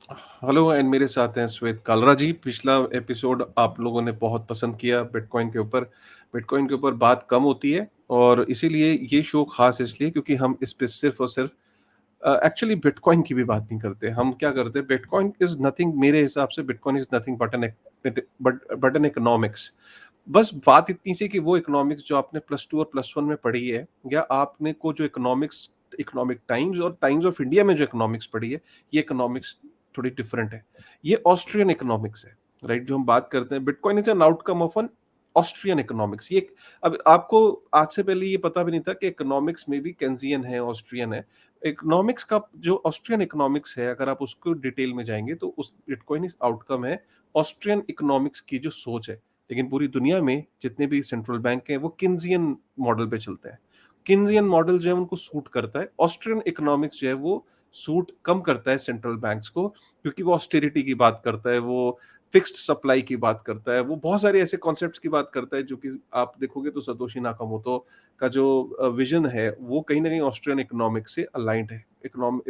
Hello and मेरे साथ हैं श्वेत कालरा जी। पिछला एपिसोड आप लोगों ने बहुत पसंद किया बिटकॉइन के ऊपर। बिटकॉइन के ऊपर बात कम होती है और इसीलिए ये शो खास इसलिए क्योंकि हम इस पे सिर्फ और सिर्फ एक्चुअली बिटकॉइन की भी बात नहीं करते। हम क्या करते हैं, बिटकॉइन इज नथिंग, मेरे हिसाब से bitcoin is nothing but N economics. बस बात इतनी सी कि वो इकोनॉमिक्स जो आपने प्लस टू और प्लस वन में पढ़ी है, या आपने को जो इकोनॉमिक्स, इकोनॉमिक टाइम्स और टाइम्स ऑफ इंडिया में जो इकोनॉमिक्स पढ़ी है, ये इकोनॉमिक्स थोड़ी डिफरेंट है। ये ऑस्ट्रियन इकोनॉमिक्स है, राइट? जो हम बात करते हैं, bitcoin is an outcome of an Austrian economics. ये अब आपको आज से पहले ये पता भी नहीं था कि इकोनॉमिक्स में भी केंजियन है, ऑस्ट्रियन है। इकोनॉमिक्स का जो ऑस्ट्रियन इकोनॉमिक्स है, अगर आप उसको डिटेल में जाएंगे तो उस बिटकॉइन इस आउटकम है ऑस्ट्रियन इकोनॉमिक्स की जो सोच है। लेकिन पूरी दुनिया में जितने भी सेंट्रल बैंक हैं वो किन्जियन मॉडल पे चलते हैं। किन्जियन मॉडल जो है उनको सूट करता है। ऑस्ट्रियन इकोनॉमिक्स जो है वो सूट कम करता है सेंट्रल बैंक्स को, क्योंकि वो ऑस्टेरिटी की बात करता है, वो फिक्स्ड सप्लाई की बात करता है, वो बहुत सारे ऐसे कॉन्सेप्ट्स की बात करता है जो कि आप देखोगे तो सतोशी नाकामोटो का जो विजन है वो कहीं ना कहीं ऑस्ट्रियन इकोनॉमिक्स से अलाइंड है।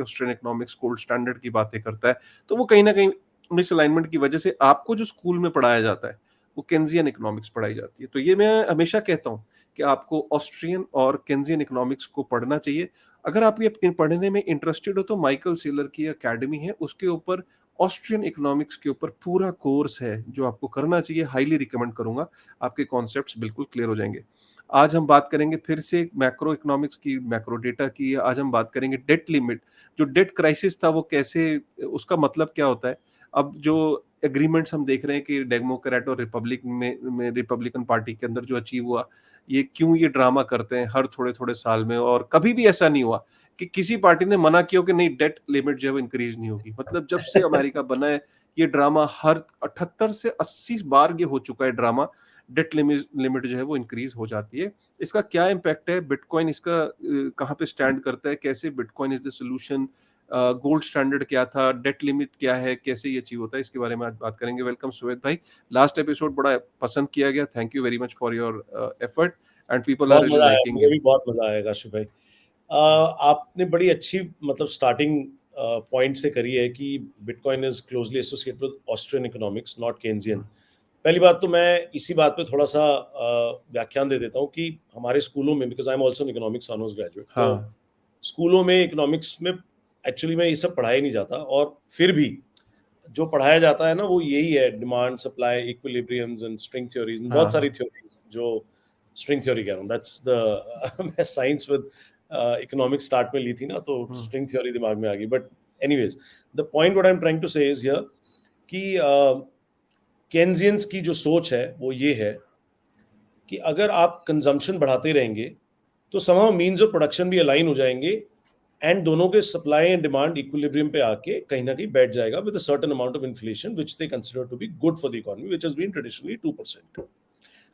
ऑस्ट्रियन इकोनॉमिक्स गोल्ड स्टैंडर्ड की बातें करता है। तो वो कहीं ना कहीं मिसअलाइनमेंट की वजह से आपको जो स्कूल में पढ़ाया जाता है वो केन्जियन इकोनॉमिक्स पढ़ाई जाती है। तो ये मैं हमेशा कहता हूँ कि आपको ऑस्ट्रियन और केन्जियन इकोनॉमिक्स को पढ़ना चाहिए। अगर आप ये पढ़ने में इंटरेस्टेड हो तो माइकल सेलर की एकेडमी है, उसके ऊपर ऑस्ट्रियन इकोनॉमिक्स के ऊपर पूरा कोर्स है जो आपको करना चाहिए। हाईली रिकमेंड करूंगा, आपके कॉन्सेप्ट्स बिल्कुल क्लियर हो जाएंगे। आज हम बात करेंगे फिर से मैक्रो इकोनॉमिक्स की, मैक्रो डेटा की। आज हम बात करेंगे डेट लिमिट। जो डेट क्राइसिस था वो कैसे, उसका मतलब क्या होता है। अब जो एग्रीमेंट्स हम देख रहे हैं कि डेमोक्रेट और में रिपब्लिकन पार्टी के अंदर जो अचीव हुआ, ये क्यों ये ड्रामा करते हैं हर थोड़े थोड़े साल में, और कभी भी ऐसा नहीं हुआ कि किसी पार्टी ने मना किया हो कि नहीं डेट लिमिट जो है वो इंक्रीज नहीं होगी। मतलब जब से अमेरिका बना है ये ड्रामा हर 78 से 80 बार ये हो चुका है ड्रामा। डेट लिमिट जो है वो इंक्रीज हो जाती है। इसका क्या इम्पैक्ट है, बिटकॉइन इसका कहाँ पे स्टैंड करता है, कैसे bitcoin is the solution, gold standard क्या था, डेट लिमिट क्या है, कैसे ये अचीव होता है, इसके बारे में आज बात करेंगे। वेलकम सुवेद भाई। लास्ट एपिसोड बड़ा पसंद किया गया, thank you very much for your effort and people are बहुत रियली मजा आया, लाइकिंग मुझे यू। भी बहुत मजा आया काशिफ भाई। आपने बड़ी अच्छी मतलब स्टार्टिंग पॉइंट से करी है कि bitcoin is closely associated with Austrian economics not Keynesian. पहली बात तो मैं इसी बात पे थोड़ा सा व्याख्यान दे देता हूँ कि हमारे स्कूलों में, because I am also an economics honours graduate, तो हाँ स्कूलों में इकोनॉमिक्स में एक्चुअली में ये सब पढ़ाया ही नहीं जाता। और फिर भी जो पढ़ाया जाता है ना वो यही है, demand supply equilibriums and string theories, हाँ बहुत सारी हाँ। थ्योरीज जो स्ट्रिंग थ्योरी कह रहा हूँ, दैट्स द मैं साइंस विद इकोनॉमिक्स स्टार्ट में ली थी ना, तो हम्म, स्ट्रिंग थ्योरी दिमाग में आ गई। But anyways, the point what I am trying to say is here कि केन्जियंस की जो सोच है वो ये है कि अगर आप कंजम्पशन बढ़ाते रहेंगे तो समहाउ मीन्स ऑफ प्रोडक्शन भी अलाइन हो जाएंगे एंड दोनों के सप्लाई एंड डिमांड इक्विलिब्रियम पे आके कहीं ना कहीं बैठ जाएगा with a certain amount of inflation which they consider to be good for the economy which has been traditionally 2%।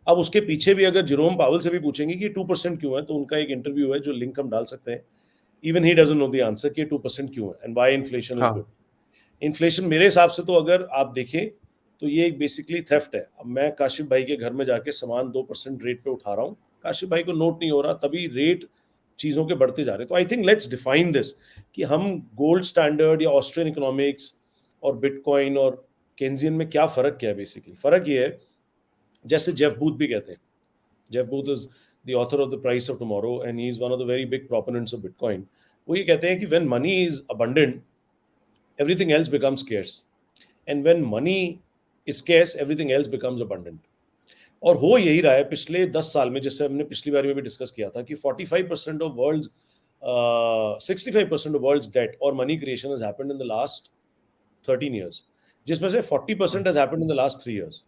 अब उसके पीछे भी अगर जेरोम पावल से भी पूछेंगे कि 2% क्यों है, तो उनका एक इंटरव्यू है जो लिंक हम डाल सकते हैं। Even he doesn't know the answer कि 2% क्यों है and why inflation is good. हाँ इन्फ्लेशन मेरे हिसाब से तो अगर आप देखें तो ये एक बेसिकली थेफ्ट है। अब मैं काशिफ भाई के घर में जाके सामान 2% रेट पे उठा रहा हूँ, काशिफ भाई को नोट नहीं हो रहा, तभी रेट चीज़ों के बढ़ते जा रहे हैं। तो I think let's define this कि हम गोल्ड स्टैंडर्ड या ऑस्ट्रियन इकोनॉमिक्स और बिटकॉइन और केन्जियन में क्या फ़र्क क्या है। बेसिकली फ़र्क ये है, जैसे जेफ बूथ भी कहते हैं, Jeff booth is the author of the price of tomorrow and he is one of the very big proponents of bitcoin. वो ये कहते हैं कि when money is abundant everything else becomes scarce, and when money is scarce everything else becomes abundant। और हो यही रहा है पिछले 10 साल में, जैसे हमने पिछली बार में भी डिस्कस किया था कि 45% of world 65% of world debt और money creation has happened in the last 13 years, जिसमें से 40% has happened in the last 3 years.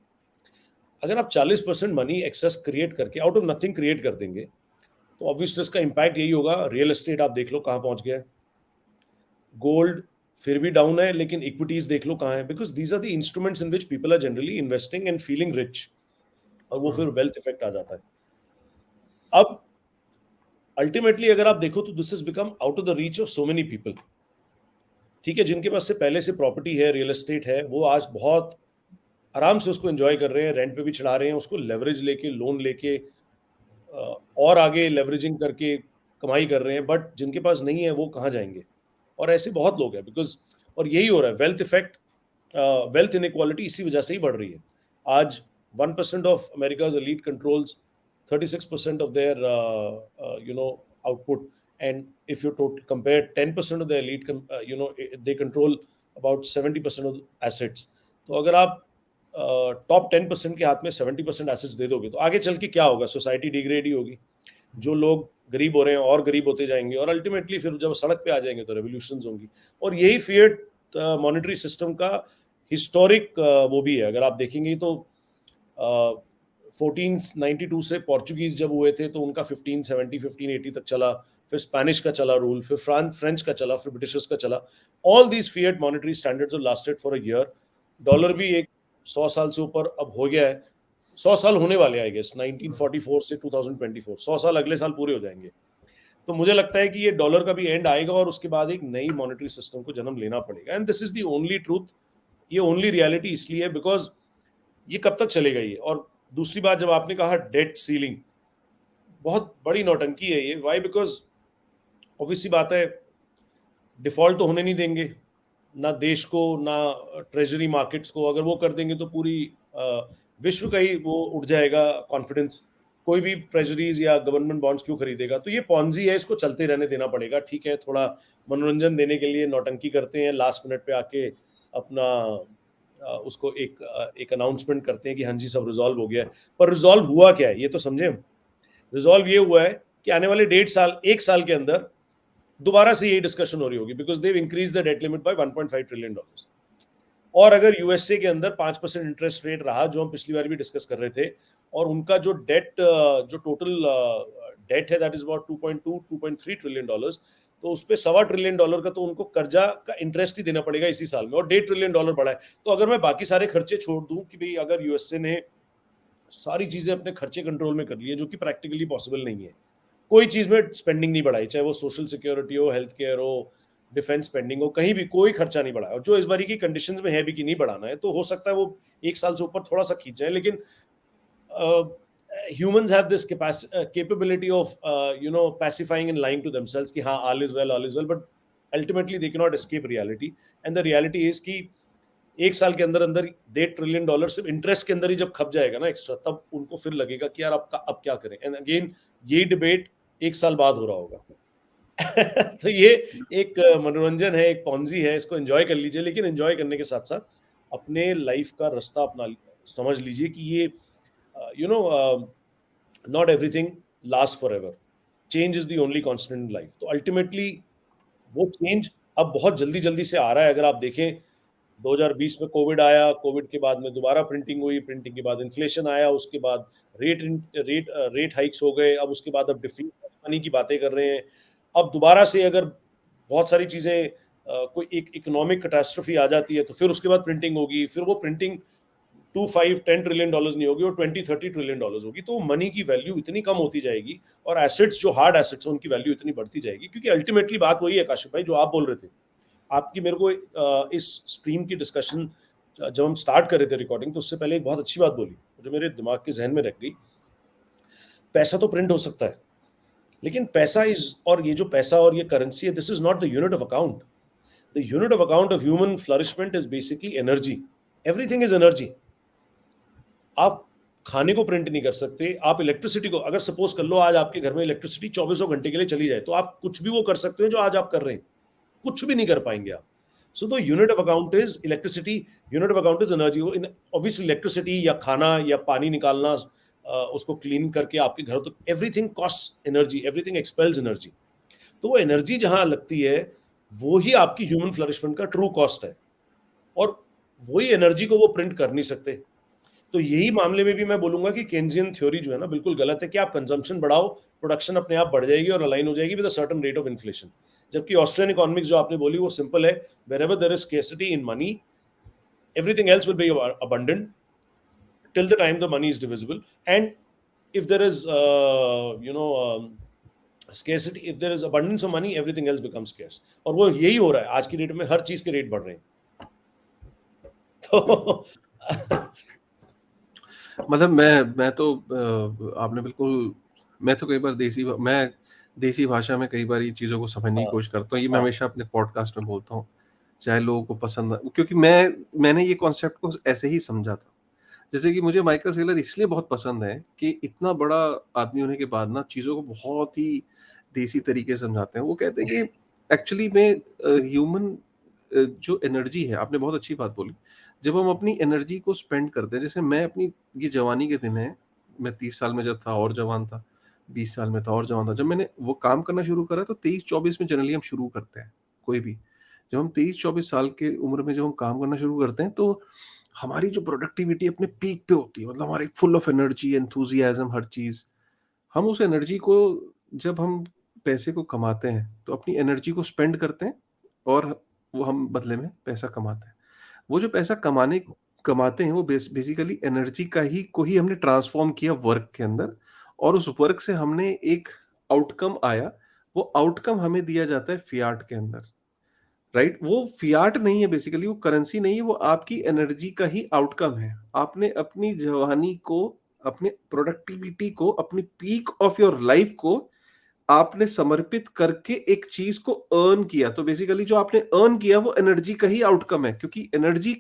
अगर आप 40% मनी एक्सेस क्रिएट करके आउट ऑफ नथिंग क्रिएट कर देंगे तो ऑब्वियसली इसका इंपैक्ट यही होगा। रियल एस्टेट आप देख लो कहाँ पहुंच गया है, गोल्ड फिर भी डाउन है, लेकिन इक्विटीज देख लो कहाँ है, because these are the instruments in which people are generally investing and feeling rich, और वो फिर वेल्थ इफेक्ट आ जाता है। अब अल्टीमेटली अगर आप देखो तो this is become out of the reach of so many people. ठीक है, जिनके पास से पहले से प्रॉपर्टी है, रियल एस्टेट है, वो आज बहुत आराम से उसको एंजॉय कर रहे हैं, रेंट पे भी चढ़ा रहे हैं, उसको लेवरेज लेके, लोन लेके और आगे लेवरेजिंग करके कमाई कर रहे हैं। बट जिनके पास नहीं है वो कहाँ जाएंगे? और ऐसे बहुत लोग हैं, बिकॉज और यही हो रहा है, वेल्थ इफेक्ट, वेल्थ इनइक्वालिटी इसी वजह से ही बढ़ रही है। आज 1% of America's elite controls 36% of their output, and if you compare 10% of the elite, they control about 70% of assets. तो अगर आप टॉप 10% के हाथ में 70% एसेट्स दे दोगे तो आगे चल के क्या होगा? सोसाइटी डिग्रेड ही होगी, जो लोग गरीब हो रहे हैं और गरीब होते जाएंगे, और अल्टीमेटली फिर जब सड़क पे आ जाएंगे तो रेवोल्यूशंस होंगी। और यही फिएट मॉनेटरी सिस्टम का हिस्टोरिक वो भी है। अगर आप देखेंगे तो 1492 से पोर्चुगीज जब हुए थे तो उनका 1570 1580 तक चला, फिर स्पेनिश का चला रूल, फिर फ्रेंच का चला, फिर ब्रिटिशर्स का चला। All these fiat monetary standards lasted for a year. Dollar भी एक 100 साल से ऊपर अब हो गया है, 100 साल होने वाले आई गेस, 1944 से 2024, 100 साल अगले साल पूरे हो जाएंगे। तो मुझे लगता है कि ये डॉलर का भी एंड आएगा और उसके बाद एक नई मॉनेटरी सिस्टम को जन्म लेना पड़ेगा। And this is the only truth, ये ओनली रियलिटी इसलिए बिकॉज ये कब तक चलेगा ये। और दूसरी बात, जब आपने कहा डेट सीलिंग, बहुत बड़ी नौटंकी है ये। वाई? बिकॉज ऑब्वियसली बात है, डिफॉल्ट तो होने नहीं देंगे ना देश को, ना ट्रेजरी मार्केट्स को। अगर वो कर देंगे तो पूरी विश्व का ही वो उठ जाएगा कॉन्फिडेंस। कोई भी ट्रेजरीज या गवर्नमेंट बॉन्ड्स क्यों खरीदेगा? तो ये पॉन्जी है, इसको चलते रहने देना पड़ेगा। ठीक है, थोड़ा मनोरंजन देने के लिए नौटंकी करते हैं, लास्ट मिनट पे आके अपना उसको एक अनाउंसमेंट करते हैं कि हाँ जी सब रिजॉल्व हो गया है। पर रिजॉल्व हुआ क्या है ये तो समझे हम। रिजॉल्व ये हुआ है कि आने वाले 1.5 साल 1 साल के अंदर दोबारा से यही डिस्कशन हो रही होगी, because they've increase the debt limit by 1.5 trillion dollars. और अगर यूएसए के अंदर 5% इंटरेस्ट रेट रहा, जो हम पिछली बार भी डिस्कस कर रहे थे, और उनका जो डेट, जो टोटल डेट है that is about 2.3 trillion dollars, तो उस पर $1.25 ट्रिलियन का तो उनको कर्जा का इंटरेस्ट ही देना पड़ेगा इसी साल में, और $1.5 ट्रिलियन बढ़ा है। तो अगर मैं बाकी सारे खर्चे छोड़ दूं कि भाई अगर यूएसए ने सारी चीजें अपने खर्चे कंट्रोल में कर लिए, जो कि प्रैक्टिकली पॉसिबल नहीं है, कोई चीज में स्पेंडिंग नहीं बढ़ाई, चाहे वो सोशल सिक्योरिटी हो, हेल्थ केयर हो, डिफेंस स्पेंडिंग हो, कहीं भी कोई खर्चा नहीं बढ़ाया, और जो इस बारी की कंडीशंस में है भी कि नहीं बढ़ाना है, तो हो सकता है वो 1 साल से ऊपर थोड़ा सा खींच जाए। लेकिन humans have this capability of pacifying and lying to themselves कि हाँ all is well, but ultimately they cannot escape reality, and the reality is कि 1 साल के अंदर अंदर $1.5 ट्रिलियन सिर्फ इंटरेस्ट के अंदर ही जब खप जाएगा ना एक्स्ट्रा, तब उनको फिर लगेगा कि यार अब क्या करें। एंड अगेन यही डिबेट 1 साल बाद हो रहा होगा। तो ये एक मनोरंजन है, एक पॉन्जी है, इसको एंजॉय कर लीजिए, लेकिन एंजॉय करने के साथ साथ अपने लाइफ का रास्ता अपना समझ लीजिए कि ये not everything lasts forever. Change is the only constant in life. तो अल्टीमेटली वो चेंज अब बहुत जल्दी जल्दी से आ रहा है। अगर आप देखें 2020 में कोविड आया, कोविड के बाद में दोबारा प्रिंटिंग हुई, प्रिंटिंग के बाद इन्फ्लेशन आया, उसके बाद रेट हाइक्स हो गए, अब उसके बाद अब डिफलेशन मनी की बातें कर रहे हैं। अब दोबारा से अगर बहुत सारी चीजें कोई एक इकोनॉमिक कैटास्ट्रोफी आ जाती है तो फिर उसके बाद प्रिंटिंग होगी, फिर वो प्रिंटिंग 2-5-10 ट्रिलियन डॉलर्स नहीं होगी और 20-30 ट्रिलियन डॉलर्स होगी। तो मनी की वैल्यू इतनी कम होती जाएगी और एसेट्स जो हार्ड एसेट्स हैं उनकी वैल्यू इतनी बढ़ती जाएगी, क्योंकि अल्टीमेटली बात वही है काशिफ भाई जो आप बोल रहे थे। आपकी मेरे को इस स्ट्रीम की डिस्कशन जब हम स्टार्ट कर रहे थे रिकॉर्डिंग, तो उससे पहले एक बहुत अच्छी बात बोली जो मेरे दिमाग के जहन में रख गई। पैसा तो प्रिंट हो सकता है, लेकिन पैसा इज, और ये जो पैसा और ये करेंसी है, this is not the unit of account. The unit of account of human flourishment is basically energy. Everything is energy. आप खाने को प्रिंट नहीं कर सकते, आप इलेक्ट्रिसिटी को, अगर सपोज कर लो आज आपके घर में इलेक्ट्रिसिटी 24 घंटे के लिए चली जाए, तो आप कुछ भी वो कर सकते हो जो आज आप कर रहे हैं, कुछ भी नहीं कर पाएंगे आप। So the unit of account is electricity, unit of account is energy. Obviously electricity या खाना या पानी निकालना, उसको क्लीन करके आपके घर तक, everything cost energy, everything expels energy. तो वो एनर्जी जहां लगती है वो ही आपकी ह्यूमन फ्लरिशमेंट का ट्रू कॉस्ट है, और वही एनर्जी को वो प्रिंट कर नहीं सकते। तो यही मामले में भी मैं बोलूंगा कि केन्जियन थ्योरी जो है ना बिल्कुल गलत है कि आप कंजम्पशन बढ़ाओ, प्रोडक्शन अपने आप बढ़ जाएगी और अलाइन हो जाएगी with a certain rate of inflation. जबकि ऑस्ट्रियन इकोनॉमिक्स जो आपने बोली वो सिंपल है, wherever there is scarcity in money, everything else will be abundant till the time the money is divisible, and if there is scarcity, if there is abundance of money, everything else becomes scarce। और वो यही हो रहा है आज की date में, हर चीज के रेट बढ़ रहे हैं। तो मतलब मैं तो आपने बिल्कुल, मैं तो कई बार देसी भाषा में कई बार ये चीज़ों को समझने की कोशिश करता हूँ। ये मैं हमेशा अपने पॉडकास्ट में बोलता हूँ चाहे लोगों को पसंद क्योंकि मैंने ये कॉन्सेप्ट को ऐसे ही समझा था। जैसे कि मुझे माइकल सेलर इसलिए बहुत पसंद है कि इतना बड़ा आदमी होने के बाद ना चीज़ों को बहुत ही देसी तरीके से समझाते हैं। वो कहते हैं कि एक्चुअली में ह्यूमन जो एनर्जी है, आपने बहुत अच्छी बात बोली। जब हम अपनी एनर्जी को स्पेंड करते हैं, जैसे मैं अपनी ये जवानी के दिन हैं, मैं 30 साल में जब था और जवान था, 20 साल में था और जवान था। जब मैंने वो काम करना शुरू करा तो 23-24 में जनरली हम शुरू करते हैं, कोई भी। जब हम 23-24 साल के उम्र में जब हम काम करना शुरू करते हैं तो हमारी जो प्रोडक्टिविटी अपने पीक पे होती है, मतलब हमारे फुल ऑफ एनर्जी, एंथुसियाज्म, हर चीज़। हम उस एनर्जी को जब हम पैसे को कमाते हैं, तो अपनी एनर्जी को स्पेंड करते हैं और वो हम बदले में पैसा कमाते हैं। वो जो पैसा कमाते हैं वो बेसिकली एनर्जी का ही को ही हमने ट्रांसफ़ॉर्म किया वर्क के अंदर और उस वर्क से हमने एक आउटकम आया, वो आउटकम हमें दिया जाता है फियाट के अंदर। राइट, वो फियाट नहीं है, बेसिकली वो करेंसी नहीं है, वो आपकी एनर्जी का ही आउटकम है। आपने अपनी जवानी को, अपने प्रोडक्टिविटी को, अपनी पीक ऑफ योर लाइफ को आपने समर्पित करके एक चीज को अर्न किया। तो बेसिकली जो आपने अर्न किया वो एनर्जी का ही आउटकम है, क्योंकि एनर्जी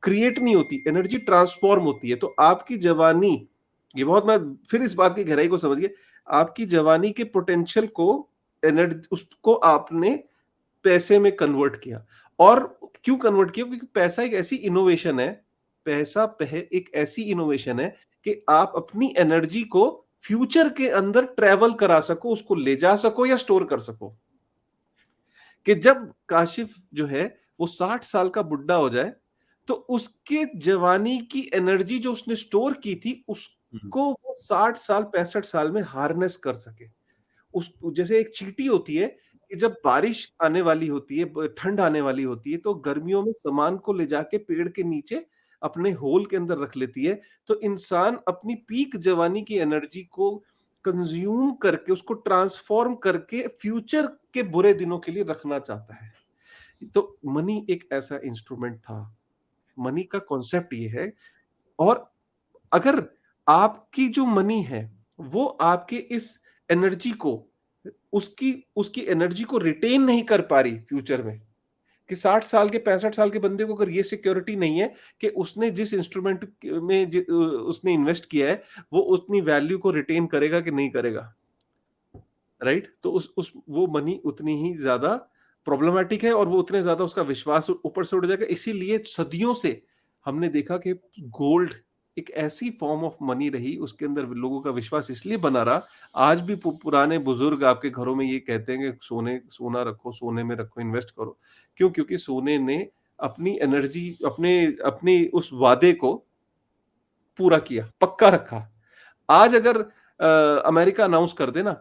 क्रिएट नहीं होती, एनर्जी ट्रांसफॉर्म होती है। तो आपकी जवानी, ये बहुत, मैं फिर इस बात की गहराई को समझिए, आपकी जवानी के पोटेंशियल को, एनर्जी, उसको आपने पैसे में कन्वर्ट किया। और क्यों कन्वर्ट किया? क्योंकि पैसा एक ऐसी इनोवेशन है, एक ऐसी इनोवेशन है कि आप अपनी एनर्जी को फ्यूचर के अंदर ट्रेवल करा सको, उसको ले जा सको या स्टोर कर सको। कि जब काशिफ जो है वो 60 साल का बुड्ढा हो जाए तो उसके जवानी की एनर्जी जो उसने स्टोर की थी उसको वो 60 साल 65 साल में हार्नेस कर सके। उस जैसे एक चींटी होती है कि जब बारिश आने वाली होती है, ठंड आने वाली होती है, तो गर्मियों में सामान को ले जाके पेड़ के नीचे अपने होल के अंदर रख लेती है। तो इंसान अपनी पीक जवानी की एनर्जी को कंज्यूम करके, उसको ट्रांसफॉर्म करके फ्यूचर के बुरे दिनों के लिए रखना चाहता है। तो मनी एक ऐसा इंस्ट्रूमेंट था। मनी का कॉन्सेप्ट ये है। और अगर आपकी जो मनी है वो आपके इस एनर्जी को, उसकी उसकी एनर्जी को रिटेन नहीं कर पा रही फ्यूचर में, कि 60 साल के 65 साल के बंदे को अगर ये सिक्योरिटी नहीं है कि उसने जिस इंस्ट्रूमेंट में उसने इन्वेस्ट किया है वो उतनी वैल्यू को रिटेन करेगा कि नहीं करेगा, राइट? तो उस वो मनी उतनी ही ज्यादा प्रॉब्लमेटिक है और वो उतने ज्यादा उसका विश्वास ऊपर से उड़ जाएगा। इसीलिए सदियों से हमने देखा कि गोल्ड एक ऐसी फॉर्म ऑफ मनी रही, उसके अंदर लोगों का विश्वास इसलिए बना रहा। आज भी पुराने बुजुर्ग आपके घरों में ये कहते हैं कि सोना रखो, सोने में रखो, इन्वेस्ट करो। क्यों? क्योंकि सोने ने अपनी एनर्जी, अपने अपने उस वादे को पूरा किया, पक्का रखा। आज अगर अमेरिका अनाउंस कर दे ना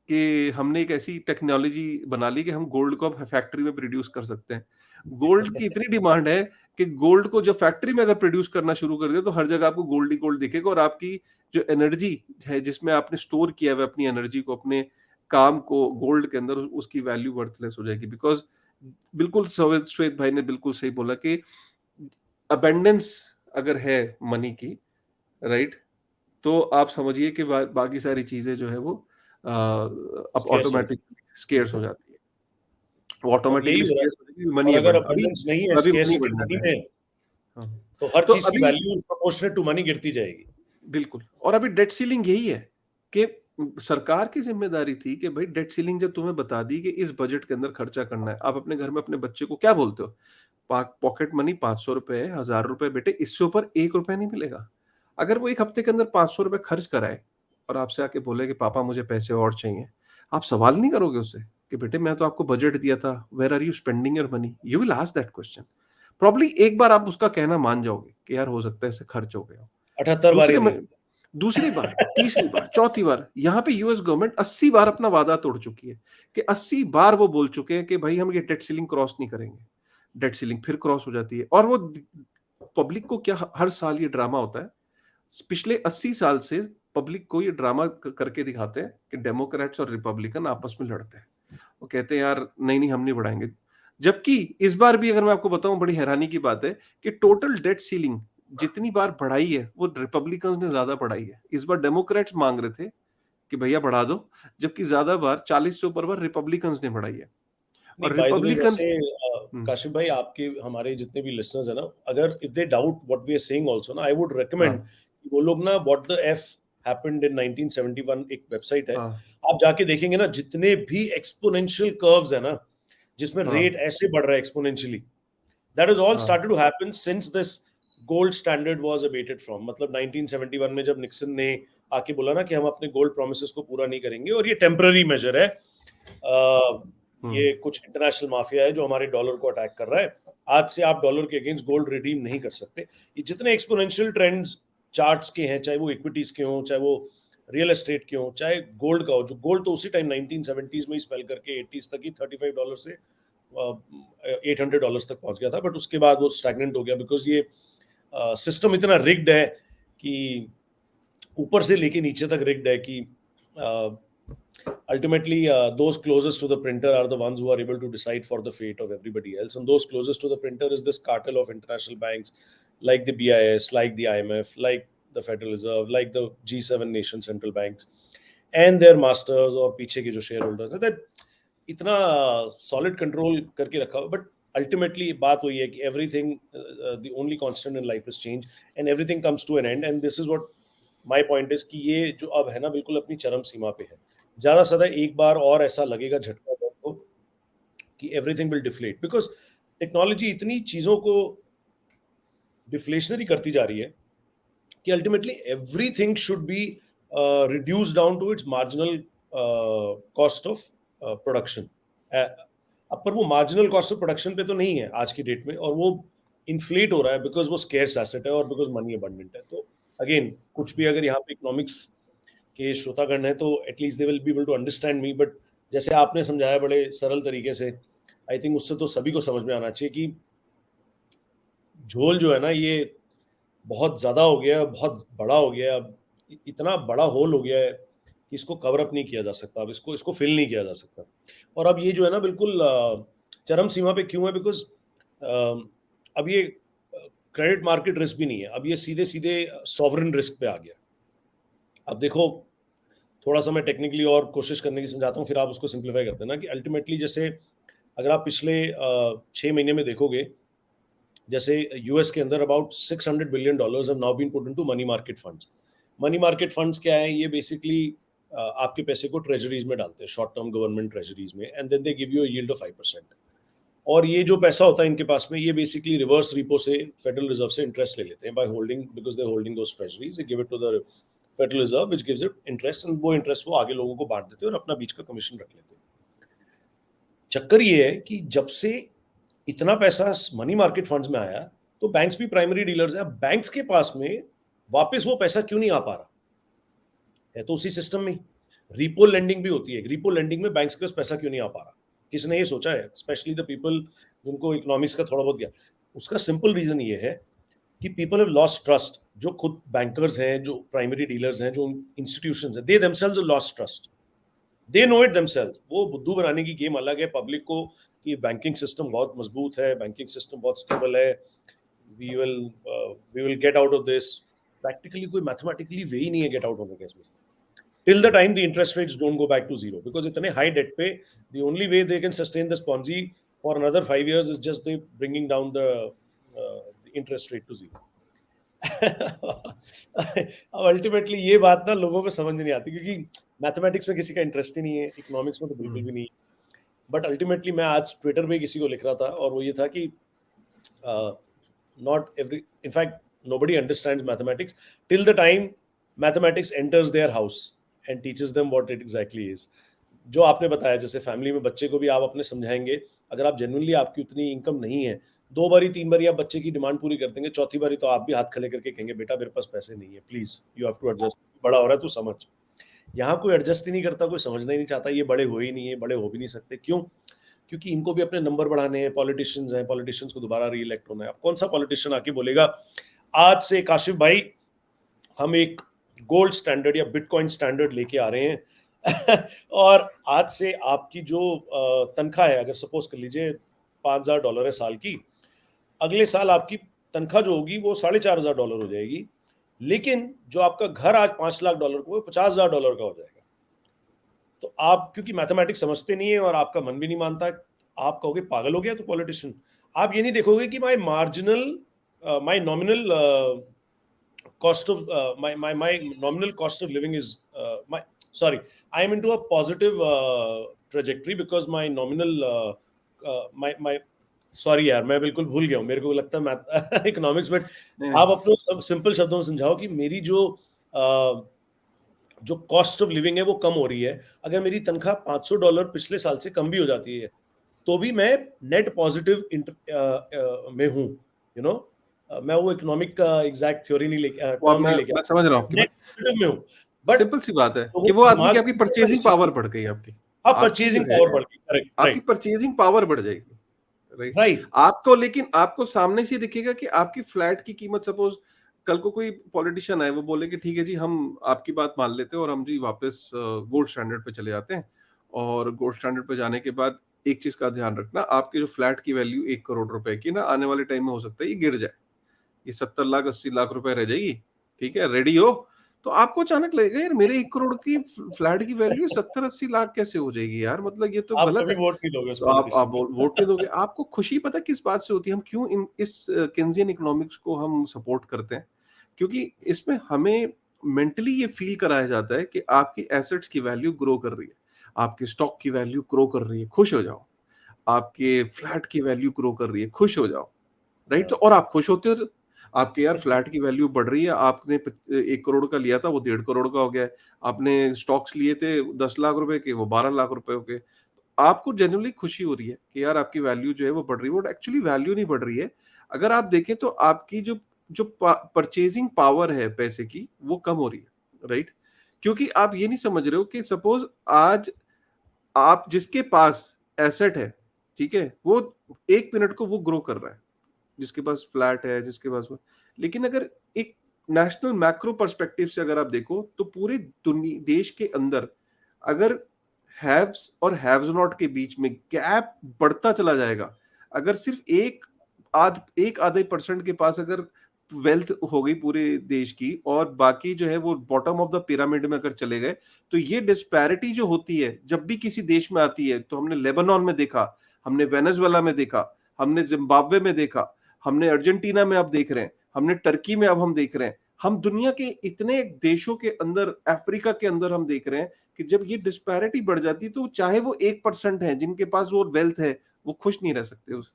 कि हमने एक ऐसी टेक्नोलॉजी बना ली कि हम गोल्ड को अब फैक्ट्री में प्रोड्यूस कर सकते हैं। गोल्ड की इतनी डिमांड है कि गोल्ड को जब फैक्ट्री में अगर प्रोड्यूस करना शुरू कर दिया तो हर जगह आपको गोल्ड ही गोल्ड दिखेगा और आपकी जो एनर्जी है जिसमें आपने स्टोर किया हुआ अपनी एनर्जी को, अपने काम को गोल्ड के अंदर, उसकी वैल्यू वर्थलेस हो जाएगी। बिकॉज बिल्कुल श्वेत भाई ने बिल्कुल सही बोला कि अबेंडेंस अगर है मनी की, राइट, तो आप समझिए कि बाकी सारी चीजें जो है वो अब स्केर्स हो ऑटोमेटिक स्केर्स हो जाती है। वो और यही ऑटोमेटिकली हो रहा स्केर्स है। हो जाएगी, और मनी अगर अबंड अभी अबंडेंस नहीं है, अभी मनी स्केर्सिटी अबंडेंट मनी है। में, हाँ। तो हर तो चीज की अभी वैल्यू प्रोपोर्शनेट टू मनी गिरती जाएगी। बिल्कुल, और अभी डेट सीलिंग यही है कि सरकार की जिम्मेदारी थी कि भाई डेट सीलिंग जब तुम्हें बता दी कि इस बजट के अंदर खर्चा करना है, आप अपने घर में अपने बच्चे को क्या बोलते हो? पॉकेट मनी 500 रुपए है, 1000 रुपए बेटे, इससे ऊपर 1 रुपया नहीं मिलेगा। अगर वो 1 हफ्ते के अंदर 500 रुपए खर्च कराए और आपसे आके बोले कि पापा मुझे पैसे और चाहिए, आप सवाल नहीं करोगे उससे कि बेटे मैं तो आपको बजट दिया था, where are you spending your money? You will ask that question. Probably एक बार आप उसका कहना मान जाओगे कि यार हो सकता है इससे खर्च हो गया हो। 78 बार दूसरे या में नहीं। दूसरी बार, तीसरी बार, चौथी बार, यहाँ पे यूएस गवर्नमेंट 80 बार अपना वादा तोड़ चुकी है कि 80 बार वो बोल चुके हैं कि भाई हम ये डेट सीलिंग क्रॉस नहीं करेंगे। डेट सीलिंग फिर क्रॉस हो जाती है और वो पब्लिक को क्या, हर साल ये ड्रामा होता है। पिछले 80 साल से पब्लिक को ये ड्रामा करके दिखाते हैं कि डेमोक्रेट्स और रिपब्लिकन आपस में लड़ते हैं। वो कहते हैं यार नहीं नहीं हम नहीं बढ़ाएंगे। जबकि इस बार भी अगर मैं आपको बताऊं, बड़ी हैरानी की बात है कि टोटल डेट सीलिंग जितनी बार बढ़ाई है वो रिपब्लिकन्स ने ज्यादा बढ़ाई है। इस बार डेमोक्रेट्स मांग रहे थे कि भैया बढ़ा दो, जबकि ज्यादा बार 40 से ऊपर बार रिपब्लिकन्स ने बढ़ाई है। नहीं, और बाय द वे, रिपब्लिकन्स वैसे काशिफ भाई, आपके हमारे जितने भी लिसनर्स है ना, अगर if they doubt what we are saying also ना, आई वुड रिकमेंड हाँ, वो लोग ना what the F happened in 1971 एक वेबसाइट है, हाँ, आप जाके देखेंगे ना, जितने भी एक्सपोनेंशियल कर्व्स है ना, जिसमें हाँ, रेट ऐसे बढ़ रहा है एक्सपोनेंशियली, दैट इज ऑल हाँ, started to happen since this gold standard was abated from, मतलब 1971 में जब निक्सन ने आके बोला ना कि हम अपने गोल्ड प्रोमिसेस को पूरा नहीं करेंगे और ये टेम्पररी मेजर है, ये कुछ इंटरनेशनल माफिया है जो हमारे डॉलर को अटैक कर रहा है, आज से आप डॉलर के अगेंस्ट गोल्ड रिडीम नहीं कर सकते। ये जितने एक्सपोनेंशियल ट्रेंड्स चार्ट्स के हैं, चाहे वो इक्विटीज के हों, चाहे वो रियल एस्टेट के हों, चाहे गोल्ड का हो, जो गोल्ड तो उसी टाइम 1970s में ही स्पेल करके 80s तक ही $35 से $800 तक पहुंच गया था, बट उसके बाद वो स्टैग्नेंट हो गया बिकॉज ये सिस्टम इतना रिग्ड है कि ऊपर से लेके नीचे तक रिग्ड है कि ultimately those closest to the printer are the ones who are able to decide for the fate of everybody else, and those closest to the printer is this cartel of international banks like the BIS, like the IMF, like the Federal Reserve, like the G7 nation central banks and their masters और पीछे के जो share holders हैं, that इतना solid control करके रखा हुआ, but ultimately बात वही है कि everything, the only constant in life is change and everything comes to an end, and this is what my point is कि ये जो अब है ना, बिल्कुल अपनी चरम सीमा पे है। ज्यादा से ज्यादा एक बार और ऐसा लगेगा झटका को कि everything will deflate, because technology इतनी चीजों को डिफ्लेशनरी करती जा रही है कि ultimately everything should be reduce down to its marginal cost of production. अब पर वो मार्जिनल कॉस्ट ऑफ प्रोडक्शन पे तो नहीं है आज की डेट में, और वो इन्फ्लेट हो रहा है बिकॉज वो स्केर्स एसेट है और बिकॉज मनी अबंडेंट है। तो अगेन, कुछ भी अगर यहाँ पे इकोनॉमिक्स के श्रोतागण है तो at least they will be able to understand me, but जैसे आपने समझाया बड़े सरल तरीके से, आई थिंक उससे तो सभी को समझ में आना चाहिए कि झोल जो है ना, ये बहुत ज्यादा हो गया है, बहुत बड़ा हो गया है, अब इतना बड़ा होल हो गया है कि इसको कवर अप नहीं किया जा सकता, अब इसको इसको फिल नहीं किया जा सकता। और अब ये जो है ना, बिल्कुल चरम सीमा पे क्यों है, बिकॉज अब ये क्रेडिट मार्केट रिस्क भी नहीं है, अब ये सीधे सीधे सॉवरेन रिस्क पे आ गया। अब देखो, थोड़ा सा मैं टेक्निकली और कोशिश करने की समझाता हूँ, फिर आप उसको सिंप्लीफाई करते हैं ना, कि अल्टीमेटली जैसे अगर आप पिछले 6 महीने में देखोगे, जैसे यूएस के अंदर about $600 billion have now been put into money market funds. Money market funds क्या है? ये बेसिकली आपके पैसे को ट्रेजरीज में डालते हैं, शॉर्ट टर्म गवर्नमेंट ट्रेजरीज में, and then they give you a yield of 5%। और ये जो पैसा होता है इनके पास में, ये बेसिकली रिवर्स रिपो से, फेडरल रिजर्व से इंटरेस्ट ले लेते हैं by holding, because they holding those treasuries, they give it to the federal reserve which gives it interest, and वो इंटरेस्ट वो आगे लोगों को बांट देते हैं और अपना बीच का कमीशन रख लेते हैं। चक्कर ये है कि जब से इतना पैसा मनी मार्केट फंड्स में आया, तो बैंक्स भी प्राइमरी डीलर्स हैं। बैंक्स के पास में वापस वो पैसा क्यों नहीं आ पा रहा है? तो उसी सिस्टम में रिपो लेंडिंग भी होती है। रिपो लेंडिंग में बैंक्स के पास पैसा क्यों नहीं आ पा रहा? किसने ये सोचा है? स्पेशली द पीपल जिनको इकोनॉमिक्स का थोड़ा बहुत ज्ञान। उसका सिंपल रीजन ये है कि पीपल हैव लॉस्ट ट्रस्ट। जो खुद बैंकर्स हैं, जो प्राइमरी डीलर्स हैं, जो इंस्टीट्यूशंस हैं, they themselves have lost trust. They know it themselves. वो बुद्धू बनाने की गेम अलग है पब्लिक को कि बैंकिंग सिस्टम बहुत मजबूत है, बैंकिंग सिस्टम बहुत स्टेबल है, we will get out of this. Practically कोई मैथमेटिकली वे ही नहीं है गेट आउट होने का इसमें, till the time the interest rates don't go back to zero, because इतने high debt पे the only way they can sustain this Ponzi for another 5 years is just they bringing down the interest rate to zero. अब ultimately ये बात ना लोगों को समझ में नहीं आती, क्योंकि मैथमेटिक्स में किसी का इंटरेस्ट ही नहीं है, इकोनॉमिक्स में तो बिल्कुल भी नहीं है। बट अल्टीमेटली मैं आज ट्विटर पे किसी को लिख रहा था और वो ये था कि not every, in fact nobody understands mathematics till the time mathematics enters their house and teaches them what it exactly is. जो आपने बताया, जैसे फैमिली में बच्चे को भी आप अपने समझाएंगे, अगर आप जेन्युइनली, आपकी उतनी इनकम नहीं है, 2 बारी 3 बारी आप बच्चे की डिमांड पूरी कर देंगे, चौथी बारी तो आप भी हाथ खड़े करके कहेंगे, बेटा मेरे पास पैसे नहीं है, please you have to adjust, बड़ा हो रहा है तू समझ। यहाँ कोई एडजस्ट ही नहीं करता, कोई समझना ही नहीं चाहता, ये बड़े हो ही नहीं है, बड़े हो भी नहीं सकते। क्यों? क्योंकि इनको भी अपने नंबर बढ़ाने हैं, पॉलिटिशियंस हैं, पॉलिटिशियंस को दोबारा री इलेक्ट होना है। अब कौन सा पॉलिटिशियन आके बोलेगा आज से काशिफ भाई हम एक गोल्ड स्टैंडर्ड या बिटकॉइन स्टैंडर्ड लेके आ रहे हैं और आज से आपकी जो तनख्वाह है, अगर सपोज कर लीजिए $5,000 है साल की, अगले साल आपकी तनख्वाह जो होगी वो $4,500 हो जाएगी, लेकिन जो आपका घर आज $5 लाख को वो $50,000 का हो जाएगा। तो आप क्योंकि मैथमेटिक्स समझते नहीं है और आपका मन भी नहीं मानता, आप कहोगे पागल हो गया तो पॉलिटिशियन। आप ये नहीं देखोगे कि माई nominal cost of my nominal cost of living is my sorry, I am into a positive trajectory because my nominal my sorry यार, मैं बिल्कुल भूल गया हूँ, मेरे को लगता है मैथ इकोनॉमिक्स, बट नहीं, आप अपने सब सिंपल शब्दों में समझाओ कि मेरी जो कॉस्ट ऑफ लिविंग है वो कम हो रही है। अगर मेरी तनख्वाह $500 पिछले साल से कम भी हो जाती है तो भी मैं नेट पॉजिटिव में हूँ, यू नो। मैं वो इकोनॉमिक का एग्जैक्ट थ्योरी नहीं लेके, वो अब टर्म नहीं लेके, मैं समझ रहा हूँ आपकी नेट बात। पॉजिटिव में हूँ, बट सिंपल सी बात है तो कि वो वो आदमी की दिमाग आपकी में परचेजिंग इसी, पावर बढ़ गई आपकी। हाँ, आपकी जो परचेजिंग है, पावर बढ़ गई, करेक्ट, आपकी राइट, परचेजिंग पावर बढ़ जाएगी, राइट? राइट। आपको, लेकिन आपको सामने से दिखेगा कि आपकी फ्लैट की कीमत, सपोज कल को कोई पॉलिटिशियन आए, वो बोले कि ठीक है जी, हम आपकी बात मान लेते हैं और हम जी वापस गोल्ड स्टैंडर्ड पे चले जाते हैं। और गोल्ड स्टैंडर्ड पे जाने के बाद एक चीज का ध्यान रखना, आपके जो फ्लैट की वैल्यू 1 करोड़ रुपए की ना, आने वाले टाइम में हो सकता है ये गिर जाए, ये 70 लाख 80 लाख रुपए रह जाएगी। ठीक है, रेडी हो? तो आपको अचानक लगेगा यार, मेरे 1 करोड़ की फ्लैट की वैल्यू 70 80 लाख कैसे हो जाएगी यार, मतलब ये तो आप गलत कभी है। वोट नहीं दोगे उस तो आप पॉलिटिशियन वोट नहीं दोगे। आपको खुशी पता किस बात से होती है, हम क्यों इन इस केन्जियन इकोनॉमिक्स को हम सपोर्ट करते हैं? क्योंकि इसमें हमें मेंटली ये फील कराया जाता है कि आपकी एसेट्स की वैल्यू ग्रो कर रही है, आपके स्टॉक की वैल्यू ग्रो कर रही है, खुश हो जाओ। आपके फ्लैट की वैल्यू ग्रो कर रही है, खुश हो जाओ, राइट? तो और आप खुश होते हो, आपके यार फ्लैट की वैल्यू बढ़ रही है, आपने 1 करोड़ का लिया था वो 1.5 करोड़ का हो गया है, आपने स्टॉक्स लिए थे 10 लाख रुपए के, वो 12 लाख रुपए हो गए। आपको जनरली खुशी हो रही है कि यार आपकी वैल्यू जो है वो बढ़ रही है, बट एक्चुअली वैल्यू नहीं बढ़ रही है। अगर आप देखें तो आपकी जो जो परचेजिंग पावर है पैसे की, वो कम हो रही है, राइट? क्योंकि आप ये नहीं समझ रहे हो कि सपोज आज आप जिसके पास एसेट है, ठीक है, वो 1 मिनट को वो ग्रो कर रहा है, जिसके पास फ्लैट है, जिसके पास वो, लेकिन अगर एक नेशनल मैक्रो पर्सपेक्टिव से अगर आप देखो तो पूरे देश के अंदर अगर हैव्स और हैव्स नॉट के बीच में गैप बढ़ता चला जाएगा, अगर सिर्फ एक आधे परसेंट के पास अगर वेल्थ हो गई पूरे देश की, और बाकी जो है वो बॉटम ऑफ द पिरामिड में अगर चले गए, तो ये डिस्पैरिटी जो होती है जब भी किसी देश में आती है, तो हमने लेबनान में देखा, हमने वेनेजुएला में देखा, हमने जिम्बाब्वे में देखा, हमने अर्जेंटीना में अब देख रहे हैं, हमने टर्की में अब हम देख रहे हैं, हम दुनिया के इतने देशों के अंदर, अफ्रीका के अंदर हम देख रहे हैं कि जब ये डिस्पैरिटी बढ़ जाती है, तो चाहे वो 1% है जिनके पास वो वेल्थ है, वो खुश नहीं रह सकते उस।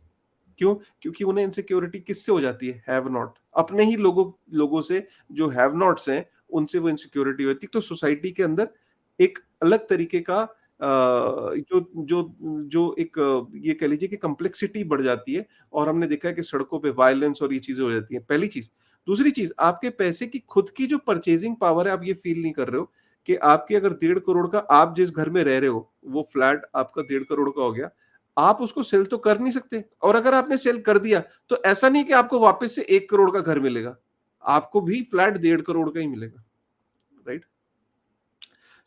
क्यों? क्योंकि उन्हें इनसिक्योरिटी किससे हो जाती है? हैव नॉट, अपने ही लोगों से, जो हैव नॉट्स हैं, उनसे वो इनसिक्योरिटी होती है। तो सोसाइटी के अंदर एक अलग तरीके का जो जो जो एक ये कह लीजिए कि कॉम्प्लेक्सिटी बढ़ जाती है, और हमने देखा है कि सड़कों पे वायलेंस और ये चीजें हो जाती हैं, पहली चीज। दूसरी चीज, आपके पैसे की खुद की जो परचेजिंग पावर है, आप ये फील नहीं कर रहे हो कि आपकी अगर 1.5 करोड़ का, आप जिस घर में रह रहे हो वो फ्लैट आपका 1.5 करोड़ का हो गया, आप उसको सेल तो कर नहीं सकते, और अगर आपने सेल कर दिया तो ऐसा नहीं कि आपको वापस से 1 करोड़ का घर मिलेगा, आपको भी फ्लैट 1.5 करोड़ का ही मिलेगा, राइट?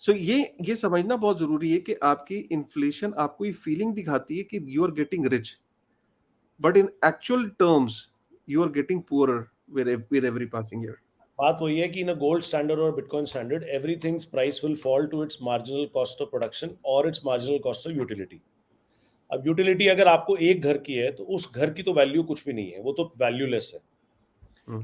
सो ये समझना बहुत जरूरी है कि आपकी इन्फ्लेशन आपको ये फीलिंग दिखाती है कि you are getting rich, but in actual terms you are getting poorer with every passing year. बात वही है कि इन अ गोल्ड स्टैंडर्ड और bitcoin standard everything's price will fall to its marginal cost of production और its marginal cost of utility. अब utility अगर आपको एक घर की है तो उस घर की तो वैल्यू कुछ भी नहीं है, वो तो वैल्यूलेस है।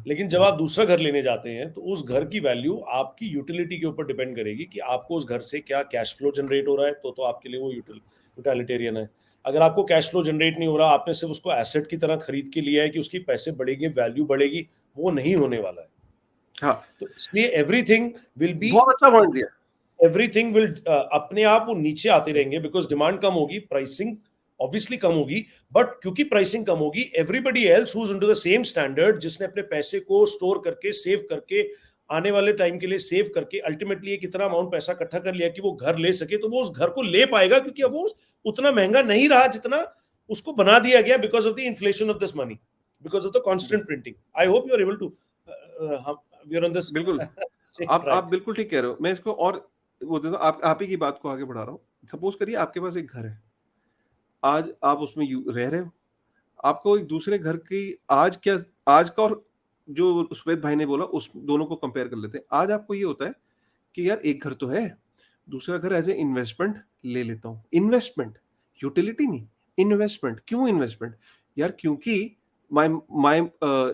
लेकिन जब आप दूसरा घर लेने जाते हैं तो उस घर की वैल्यू आपकी यूटिलिटी के ऊपर डिपेंड करेगी कि आपको उस घर से क्या कैश फ्लो जनरेट हो रहा है, तो आपके लिए वो यूटिलिटेरियन है। अगर आपको कैश फ्लो जनरेट नहीं हो रहा, आपने सिर्फ उसको एसेट की तरह खरीद के लिया है कि उसकी पैसे बढ़ेंगे, वैल्यू बढ़ेगी, वो नहीं होने वाला है। हाँ, तो इसलिए एवरीथिंग विल बी बहुत अच्छा पॉइंट दिया। एवरीथिंग विल अपने आप वो नीचे आते रहेंगे बिकॉज डिमांड कम होगी, प्राइसिंग ऑब्वियसली कम होगी। बट क्योंकि प्राइसिंग कम होगी, everybody else who is into the same standard, जिसने अपने पैसे को स्टोर करके सेव करके आने वाले टाइम के लिए सेव करके अल्टीमेटली एक इतना अमाउंट पैसा इकट्ठा कर लिया कि वो घर ले सके, तो वो उस घर को ले पाएगा, क्योंकि अब वो उतना महंगा नहीं रहा जितना उसको बना दिया गया because of the inflation of this money, because of the constant printing. I hope you are able to we are on this बिल्कुल, सेम आप ट्रैक। बिल्कुल ठीक कह रहे हो। मैं इसको और वो देता हूँ, आप ही की बात को आगे बढ़ा रहा हूँ। सपोज करिए आपके पास एक घर है, आज आप उसमें रह रहे हो, आपको एक दूसरे घर की, आज क्या, आज का और जो श्वेत भाई ने बोला उस दोनों को कंपेयर कर लेते हैं। आज आपको ये होता है कि यार एक घर तो है, दूसरा घर एज ए इन्वेस्टमेंट ले लेता हूँ। इन्वेस्टमेंट, यूटिलिटी नहीं, इन्वेस्टमेंट। क्यों इन्वेस्टमेंट? यार क्योंकि my my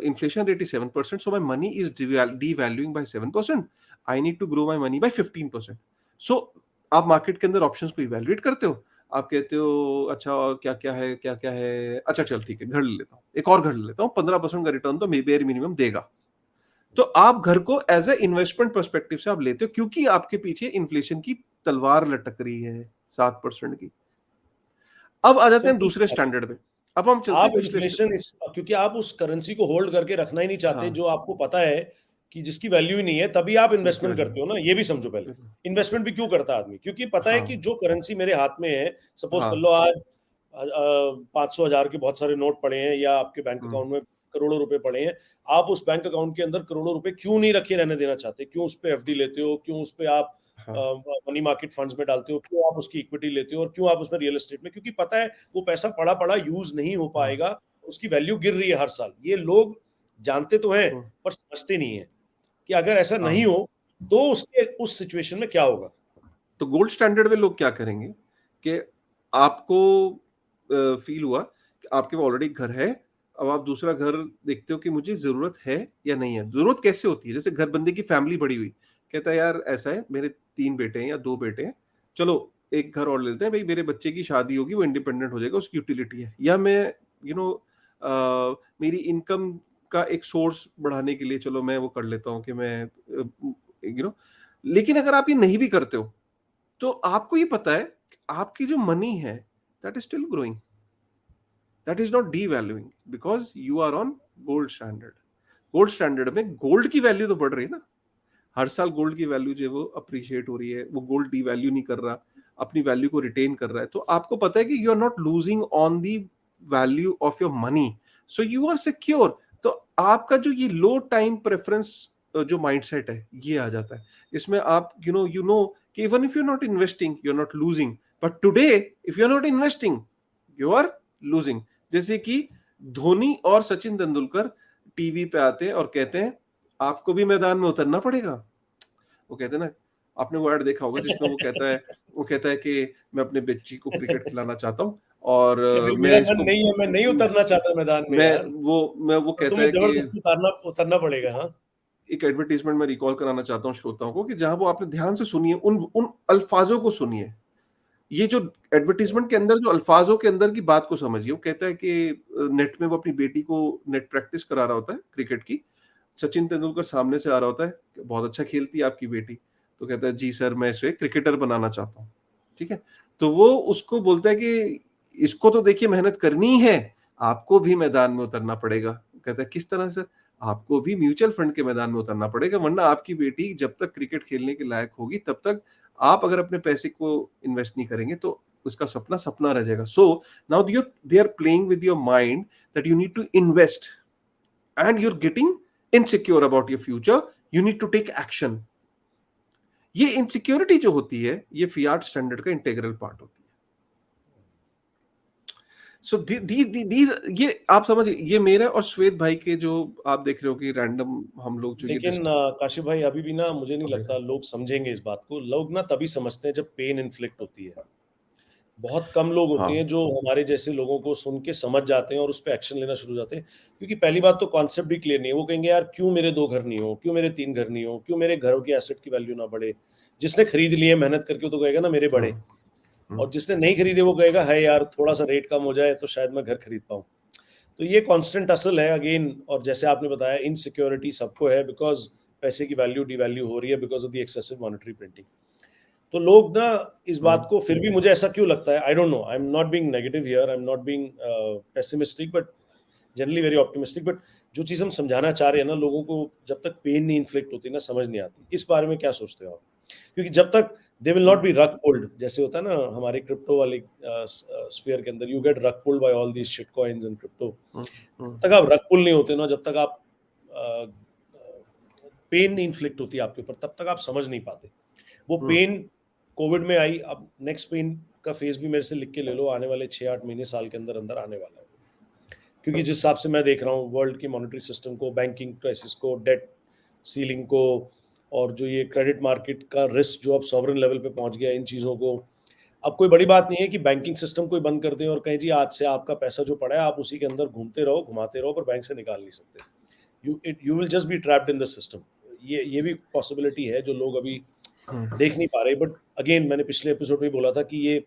inflation rate is 7%, so my money is devaluing by 7%. I need to grow my money by 15%. So आप मार्केट के अंदर ऑप्शंस को इवैल्यूएट करते हो, आप कहते हो अच्छा क्या क्या है, क्या क्या है, अच्छा चल ठीक है घर ले लेता हूँ, एक और घर ले लेता हूँ, 15% का रिटर्न तो बेयर मिनिमम देगा। तो आप घर को एज ए इन्वेस्टमेंट परस्पेक्टिव से आप लेते हो क्योंकि आपके पीछे इन्फ्लेशन की तलवार लटक रही है 7% की। अब आ जाते सिर्फ हैं दूसरे स्टैंडर्ड पे। अब हम चलते आप हैं पिछले इन्फ्लेशन क्योंकि आप उस करेंसी को होल्ड करके रखना ही नहीं चाहते हाँ, जो आपको पता है कि जिसकी वैल्यू ही नहीं है, तभी आप जिसकी इन्वेस्टमेंट वजह करते हो ना, ये भी समझो पहले। बिल्कुल, इन्वेस्टमेंट भी क्यों करता है आदमी? क्योंकि पता है कि हाँ, जो करेंसी मेरे हाथ में है, सपोज कर हाँ, लो आज 500,000 के बहुत सारे नोट पड़े हैं या आपके बैंक हुँ, अकाउंट में करोड़ों रुपए पड़े हैं, आप उस बैंक अकाउंट के अंदर करोड़ों रुपए क्यों नहीं रखे रहने देना चाहते? क्यों उस पे एफडी लेते हो? क्यों उस पे आप हाँ, मनी मार्केट फंड्स में डालते हो? क्यों आप उसकी इक्विटी लेते हो और क्यों आप उसमें रियल एस्टेट में? क्योंकि पता है वो पैसा पड़ा पड़ा यूज नहीं हो हाँ, पाएगा, उसकी वैल्यू गिर रही है हर साल। ये लोग जानते तो हैं हुँ, पर समझते नहीं है कि अगर ऐसा नहीं हाँ। हो तो उसके उस सिचुएशन में क्या होगा। तो गोल्ड स्टैंडर्ड में लोग क्या करेंगे कि आपको फ़ील हुआ कि आपके पास ऑलरेडी घर है, अब आप दूसरा घर देखते हो कि मुझे ज़रूरत है या नहीं है। ज़रूरत कैसे होती है? जैसे घर बंदे की फैमिली बड़ी हुई, कहता है यार ऐसा है मेरे 3 बेटे हैं या 2 बेटे हैं, चलो एक घर और ले लेते हैं, भई मेरे बच्चे की शादी होगी, वो इंडिपेंडेंट हो जाएगा, उसकी यूटिलिटी है। या मैं यू नो मेरी इनकम का एक सोर्स बढ़ाने के लिए चलो मैं वो कर लेता हूँ कि मैं लेकिन अगर आप ये नहीं भी करते हो तो आपको ये पता है कि आपकी जो मनी है that is still growing, that is not devaluing because you are on gold standard. Gold standard में गोल्ड की वैल्यू तो बढ़ रही है ना, हर साल गोल्ड की वैल्यू जो है वो अप्रिशिएट हो रही है, वो गोल्ड डीवैल्यू नहीं कर रहा, अपनी वैल्यू को रिटेन कर रहा है, तो आपको पता है कि you are not losing on the value of your money, so you are secure. तो आपका जो ये लो टाइम प्रेफरेंस जो माइंडसेट है ये आ जाता है इसमें। आप यू नो कि even if you not investing you are not losing, but today if you are not investing you are losing. जैसे कि धोनी और सचिन तेंदुलकर टीवी पे आते हैं और कहते हैं आपको भी मैदान में उतरना पड़ेगा। वो कहते हैं ना, आपने वो ऐड देखा होगा जिसमें वो कहता है कि मैं अपने बच्ची को क्रिकेट खिलाना चाहता हूँ और कि भाई मैं मेरा मन इसको नहीं है, मैं नहीं उतरना चाहता मैदान में मैं यार, वो और कहता तुम्हें है कि जबरदस्ती उतारना उतरना पड़ेगा। हाँ, एक एडवर्टाइजमेंट में रिकॉल कराना चाहता हूँ श्रोताओं को कि जहां वो आपने ध्यान से सुनिए, उन उन अल्फाजों को सुनिए। ये जो एडवर्टाइजमेंट के अंदर जो अल्फाजों के अंदर की बात को समझिए। वो कहता है कि नेट में वो अपनी बेटी को नेट प्रैक्टिस करा रहा होता है क्रिकेट की। सचिन तेंदुलकर सामने से आ रहा होता है, बहुत अच्छा खेलती है आपकी बेटी। तो कहता है जी सर मैं इसे क्रिकेटर बनाना चाहता हूँ। ठीक है? तो वो उसको बोलता है कि इसको तो देखिए मेहनत करनी है, आपको भी मैदान में उतरना पड़ेगा। कहता है किस तरह से? आपको भी म्यूचुअल फंड के मैदान में उतरना पड़ेगा, वरना आपकी बेटी जब तक क्रिकेट खेलने के लायक होगी तब तक आप अगर अपने पैसे को इन्वेस्ट नहीं करेंगे तो उसका सपना सपना रह जाएगा। So now they are playing with your mind that you need to invest and you are getting insecure about your future, you need to take action. ये इनसिक्योरिटी जो होती है ये फियाट स्टैंडर्ड का इंटीग्रल पार्ट होती है। So these ये आप समझिए, ये मेरे और श्वेत भाई के जो आप देख रहे हो कि रैंडम हम लोग जो ये लेकिन काशिफ भाई अभी भी ना मुझे नहीं लगता लोग समझेंगे इस बात को। लोग ना तभी समझते हैं जब पेन इन्फ्लिक्ट होती है। बहुत कम लोग होते हाँ, हैं जो हमारे जैसे लोगों को सुन के समझ जाते हैं और उस पे एक्शन लेना शुरू हो जाते हैं। क्योंकि पहली बात तो कॉन्सेप्ट भी क्लियर नहीं है। वो कहेंगे यार क्यों मेरे 2 घर नहीं हो? क्यों मेरे 3 घर नहीं हो? क्यों मेरे घरों की एसेट की वैल्यू ना बढ़े? जिसने खरीद लिए मेहनत करके वो तो कहेगा ना मेरे बढ़े, हम्म, हम्म, और जिसने नहीं खरीदे वो कहेगा है यार थोड़ा-सा रेट कम हो जाए तो शायद मैं घर खरीद पाऊँ। तो ये कांस्टेंट असल है अगेन। और जैसे आपने बताया इनसिक्योरिटी सबको है बिकॉज़ पैसे की वैल्यू डिवैल्यू हो रही है because of the excessive monetary printing. तो लोग ना इस बात हम्म, को, फिर भी मुझे ऐसा क्यों लगता है, I don't know, I am not being negative here, I am not being pessimistic but generally very optimistic, but जो चीज़ हम समझाना चाह रहे हैं ना लोगों को, जब तक पेन नहीं इन्फ्लिक्ट होती ना समझ नहीं आती। इस बारे में क्या सोचते हो आप? क्योंकि जब तक they will not hmm, be rug pulled, जैसे होता है ना हमारे क्रिप्टो वाले स्फीयर के अंदर, you get rug pulled by all these shit coins and crypto. Hmm, जब तक आप रग पुल नहीं होते ना, जब तक आप पेन नहीं इन्फ्लिक्ट होती आपके ऊपर, तब तक आप समझ नहीं पाते। वो हम्म, पेन कोविड में आई, अब नेक्स्ट पेन का फेज भी मेरे से लिख के ले लो, आने वाले 6-8 महीने साल के अंदर अंदर आने वाला है। क्योंकि जिस हिसाब से मैं देख रहा हूँ वर्ल्ड की मॉनेटरी सिस्टम को, बैंकिंग क्राइसिस को, डेट सीलिंग को, और जो ये क्रेडिट मार्केट का रिस्क जो अब सॉवरन लेवल पे पहुंच गया, इन चीज़ों को, अब कोई बड़ी बात नहीं है कि बैंकिंग सिस्टम कोई बंद कर दें और कहें जी आज से आपका पैसा जो पड़ा है आप उसी के अंदर घूमते रहो, घुमाते रहो, पर बैंक से निकाल नहीं सकते। You will just be trapped in the system. ये भी पॉसिबिलिटी है जो लोग अभी देख नहीं पा रहे। बट अगेन मैंने पिछले एपिसोड में बोला था कि ये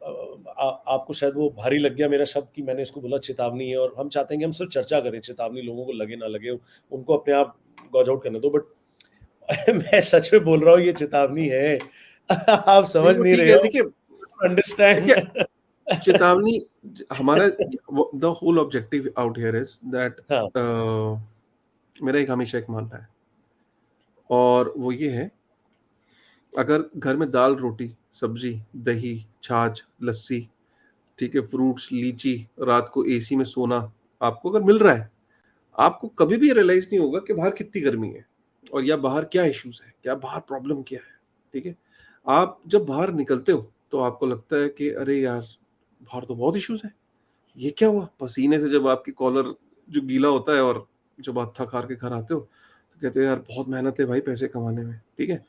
आपको शायद वो भारी लग गया मेरा शब्द कि मैंने इसको बोला चेतावनी है, और हम चाहते हैं कि हम सिर्फ चर्चा करें, चेतावनी लोगों को लगे ना लगे उनको अपने आप गॉज आउट करने दो। बट मैं सच में बोल रहा हूँ ये चेतावनी है। आप नहीं समझ वो नहीं ठीक रहे है, हो, देखिए अंडरस्टैंड। देखिए चेतावनी हमारा the whole objective out here is that हाँ, मेरा एक हमेशा एक मानना है, और वो ये है, अगर घर में दाल रोटी सब्जी दही छाछ लस्सी, ठीक है, फ्रूट्स लीची, रात को एसी में सोना आपको अगर मिल रहा है, आपको कभी भी रियलाइज नहीं होगा कि बाहर कितनी गर्मी है और या बाहर क्या इश्यूज है, क्या बाहर प्रॉब्लम क्या है। ठीक है, आप जब बाहर निकलते हो तो आपको लगता है कि अरे यार बाहर तो बहुत इश्यूज है, ये क्या हुआ, पसीने से जब आपकी कॉलर जो गीला होता है, और जब आप थक हार के घर आते हो तो कहते हो यार बहुत मेहनत है भाई पैसे कमाने में। ठीक है,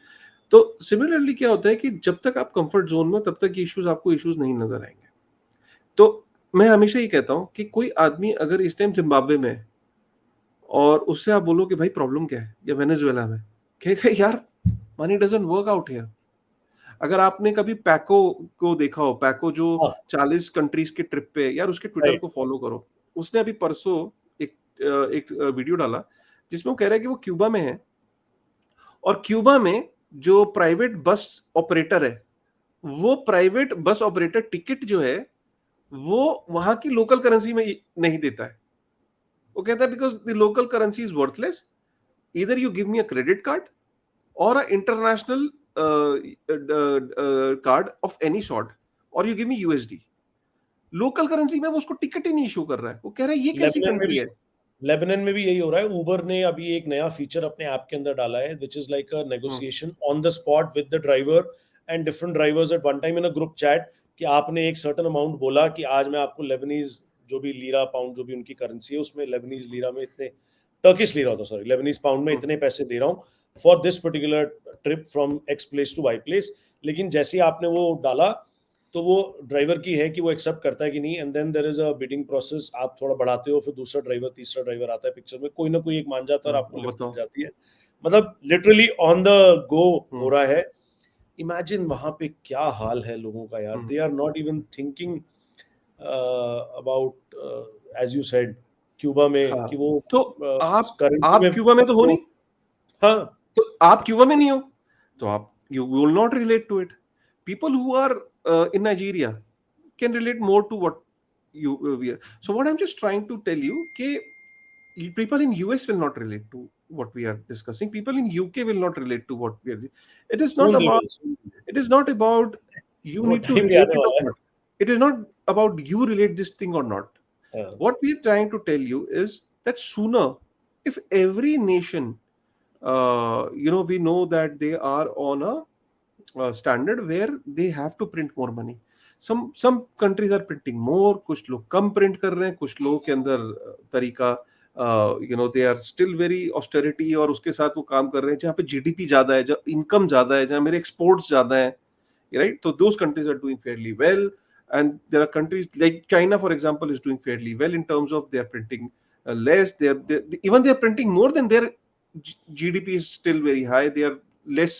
तो सिमिलरली क्या होता है कि जब तक आप कंफर्ट जोन में हो, तब तक ये इश्यूज आपको इश्यूज नहीं नजर आएंगे। तो मैं हमेशा ये कहता हूं कि कोई आदमी अगर इस टाइम जिम्बाब्वे में है और उससे आप बोलो कि भाई प्रॉब्लम क्या है, या वेनेजुएला में, कहेगा यार money doesn't work out here. अगर आपने कभी पैको को देखा हो, पैको जो हाँ, 40 कंट्रीज के ट्रिप पे, यार उसके ट्विटर राइट, को फॉलो करो। उसने अभी परसों एक वीडियो डाला जिसमें वो कह रहा है कि वो क्यूबा में है, और क्यूबा में जो प्राइवेट बस ऑपरेटर है, वो प्राइवेट बस ऑपरेटर टिकट जो है वो वहां की लोकल करेंसी में नहीं देता है। वो कहता है because the local currency is worthless, इधर you give me a credit card or a international card of any sort, or you give me USD। Local currency में वो उसको टिकट ही नहीं इशू कर रहा है। वो कह रहा है ये कैसी लेबनान में कंट्री भी है। लेबनान में भी यही हो रहा है। उबर ने अभी एक नया फीचर अपने ऐप के अंदर डाला है which is like a hmm, negotiation on the spot with the driver and different drivers at one time in a group chat, कि आपने एक सर्टेन अमाउंट बोला कि आज मैं आपको लेबनीज जो भी लीरा पाउंड जो भी उनकी करेंसी है उसमें लेबनीज लीरा में इतने, टर्किश लीरा होता सॉरी, लेबनीज पाउंड में हम्म, इतने पैसे दे रहा हूँ for this particular trip from X place to Y place. लेकिन जैसे ही आपने वो डाला तो वो ड्राइवर की है कि वो एक्सेप्ट करता है कि नहीं, and then there is a bidding process. आप थोड़ा बढ़ाते हो, फिर दूसरा ड्राइवर तीसरा ड्राइवर आता है पिक्चर में, कोई ना कोई एक मान जाता है और आपको लिफ्ट मिल बताओ। जाती है। मतलब लिटरली ऑन द गो हो हम्म, रहा है। इमेजिन वहां पे क्या हाल है लोगों का यार, hmm, they are not even thinking about as you said Cuba में हाँ, कि वो तो आप करेंसी में क्यूबा में तो हो नहीं, हाँ, तो आप क्यूबा में नहीं हो, तो आप you will not relate to it. People who are in Nigeria can relate more to what you we are. So what I'm just trying to tell you कि people in US will not relate to what we are discussing. People in UK will not relate to what we are. It is not soon they about. Will, It is not about you वो need to time भी relate आने it or वाला not. It is not about you relate this thing or not. है। What we are trying to tell you is that sooner, if every nation, we know that they are on a standard where they have to print more money. Some countries are printing more, कुछ लोग कम print कर रहे हैं, कुछ लोगों के अंदर तरीका they are still very austerity, और उसके साथ वो काम कर रहे हैं जहाँ पे जीडीपी ज्यादा है, जहाँ इनकम ज्यादा है, जहाँ मेरे एक्सपोर्ट्स ज्यादा है, right? So those countries are doing fairly well, and there are countries like China, for example, is doing fairly well in terms of they are printing less. Even they are printing more than their GDP is still very high. They are less,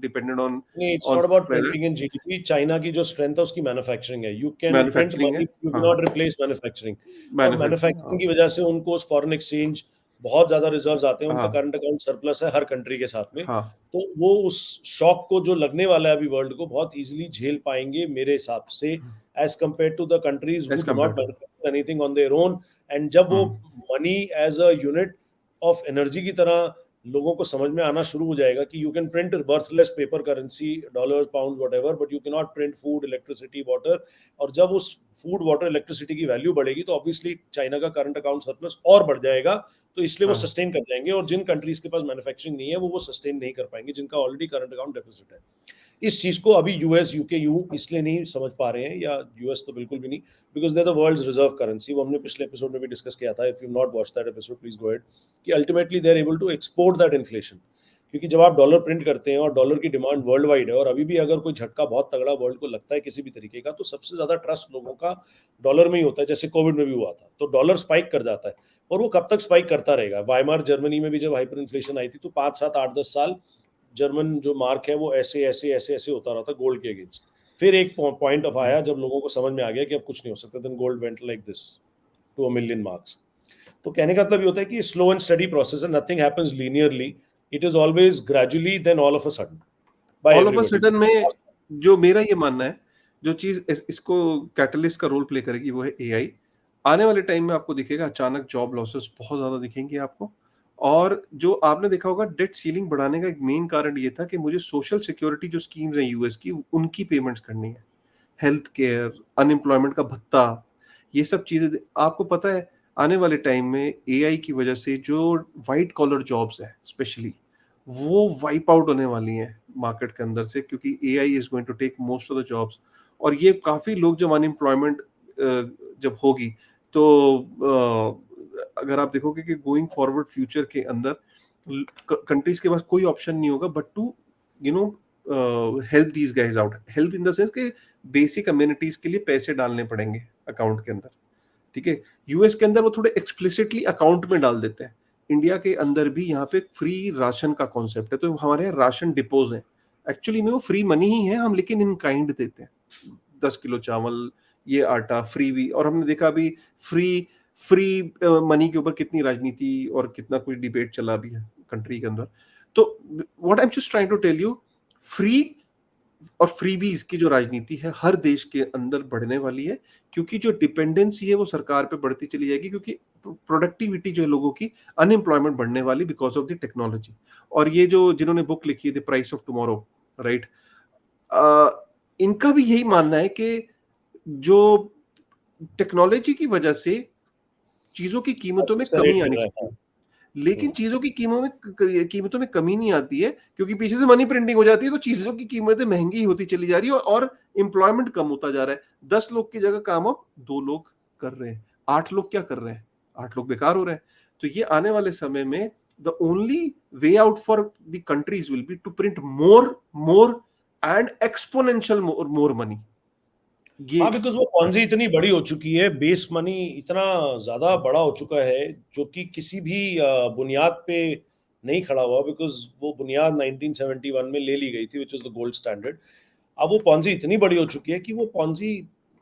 dependent on नहीं, it's on not about weather. Printing in GDP. China की जो strength है उसकी manufacturing है। You can print manufacturing है, money, you can हाँ, not replace manufacturing. और manufacturing, manufacturing हाँ, की वजह से उनको फॉरेन एक्सचेंज बहुत ज्यादा रिजर्व्स आते हैं, उनका हाँ, करंट अकाउंट सरप्लस है हर कंट्री के साथ में। हाँ, तो वो उस शॉक को जो लगने वाला है अभी वर्ल्ड को बहुत इजीली झेल पाएंगे मेरे हिसाब से, as compare to the countries who as do compare not to, manufacture anything on their own. And जब वो money as a unit of energy की तरह लोगों को समझ में आना शुरू हो जाएगा कि you can print worthless paper currency, dollars pound what but you can not print food electricity water. और जब उस फूड वाटर इलेक्ट्रिसिटी की वैल्यू बढ़ेगी तो ऑब्वियसली चाइना का करंट अकाउंट सरप्लस और बढ़ जाएगा। तो इसलिए वो हाँ, सस्टेन कर जाएंगे, और जिन कंट्रीज के पास मैन्युफैक्चरिंग नहीं है वो सस्टेन नहीं कर पाएंगे, जिनका ऑलरेडी करंट अकाउंट डेफिसिट है। इस चीज को अभी यूएस यूके यू इसलिए नहीं समझ पा रहे हैं, या यूएस तो बिल्कुल भी नहीं, because they the world's reserve currency. वो हमने पिछले एपिसोड में भी डिस्कस किया था, if you not watch that episode please go ahead, कि ultimately they are able to export that inflation. क्योंकि जब आप डॉलर प्रिंट करते हैं और डॉलर की डिमांड वर्ल्ड वाइड है, और अभी भी अगर कोई झटका बहुत तगड़ा वर्ल्ड को लगता है किसी भी तरीके का, तो सबसे ज्यादा ट्रस्ट लोगों का डॉलर में ही होता है, जैसे कोविड में भी हुआ था। तो डॉलर स्पाइक कर जाता है, और वो कब तक स्पाइक करता रहेगा। वाइमार जर्मनी में भी जब हाइपर इन्फ्लेशन आई थी, तो 5 7 8 10 साल जर्मन जो मार्क है वो ऐसे ऐसे ऐसे ऐसे होता रहा था गोल्ड के अगेंस्ट। फिर एक पॉइंट ऑफ आया जब लोगों को समझ में आ गया कि अब कुछ नहीं हो सकता, then gold went like this to a million marks. तो कहने का मतलब ये होता है कि स्लो एंड स्टडी प्रोसेस है, nothing happens linearly, it is always gradually then all of a sudden by all of a everybody. Sudden में जो मेरा ये मानना है, जो चीज इसको कैटलिस्ट का रोल प्ले करेगी वो है एआई। आने वाले टाइम में आपको दिखेगा अचानक जॉब लॉसेस बहुत ज्यादा दिखेंगे आपको। और जो आपने देखा होगा डेट सीलिंग बढ़ाने का एक मेन कारण ये था कि मुझे सोशल सिक्योरिटी जो स्कीम्स हैं यूएस की उनकी पेमेंट्स करनी है। हेल्थ केयर, अनएम्प्लॉयमेंट का भत्ता, ये सब चीजें आपको पता है आने वाले टाइम में एआई की वजह से जो व्हाइट कॉलर जॉब्स है स्पेशली वो वाइप आउट होने वाली हैं मार्केट के अंदर से, क्योंकि AI is going to take most of the jobs. और ये काफी लोग जब अनएम्प्लॉयमेंट जब होगी तो अगर आप देखोगे कि गोइंग फॉरवर्ड फ्यूचर के अंदर कंट्रीज के पास कोई ऑप्शन नहीं होगा but to you know help these guys out. Help in the sense के बेसिक अम्यूनिटीज के लिए पैसे डालने पड़ेंगे अकाउंट के अंदर। ठीक है, यूएस के अंदर वो थोड़े एक्सप्लिसिटली अकाउंट में डाल देते हैं। इंडिया के अंदर भी यहाँ पे फ्री राशन का कॉन्सेप्ट है, तो हमारे यहाँ राशन डिपोज हैं। एक्चुअली में वो फ्री मनी ही है, हम लेकिन इन काइंड देते हैं। 10 किलो चावल, ये आटा फ्री भी। और हमने देखा अभी फ्री फ्री मनी के ऊपर कितनी राजनीति और कितना कुछ डिबेट चला भी है कंट्री के अंदर। तो what I am just trying to tell you, free और फ्रीबीज की जो राजनीति है हर देश के अंदर बढ़ने वाली है, क्योंकि जो डिपेंडेंसी है वो सरकार पे बढ़ती चली जाएगी, क्योंकि प्रोडक्टिविटी जो है लोगों की, अनएम्प्लॉयमेंट बढ़ने वाली बिकॉज ऑफ द टेक्नोलॉजी। और ये जो जिन्होंने बुक लिखी है the price of tomorrow, right, इनका भी यही मानना है कि जो टेक्नोलॉजी की वजह से चीजों की कीमतों में कमी एक्सेलरेट कर आनी रहा चाहिए, है। लेकिन चीजों की कीमतों में कमी नहीं आती है, क्योंकि पीछे से मनी प्रिंटिंग हो जाती है, तो चीजों की कीमतें महंगी होती चली जा रही है और एम्प्लॉयमेंट कम होता जा रहा है। 10 लोग की जगह काम अब 2 लोग कर रहे हैं, 8 लोग क्या कर रहे हैं, 8 लोग बेकार हो रहे हैं। तो ये आने वाले समय में the only way out for the countries will be to print more more and exponential more money. ये हाँ, बिकॉज वो पॉन्जी इतनी बड़ी हो चुकी है, बेस मनी इतना ज्यादा बड़ा हो चुका है, जो कि किसी भी बुनियाद पे नहीं खड़ा हुआ, बिकॉज वो बुनियाद 1971 में ले ली गई थी, which is the gold standard. अब वो पॉन्जी इतनी बड़ी हो चुकी है कि वो पॉन्जी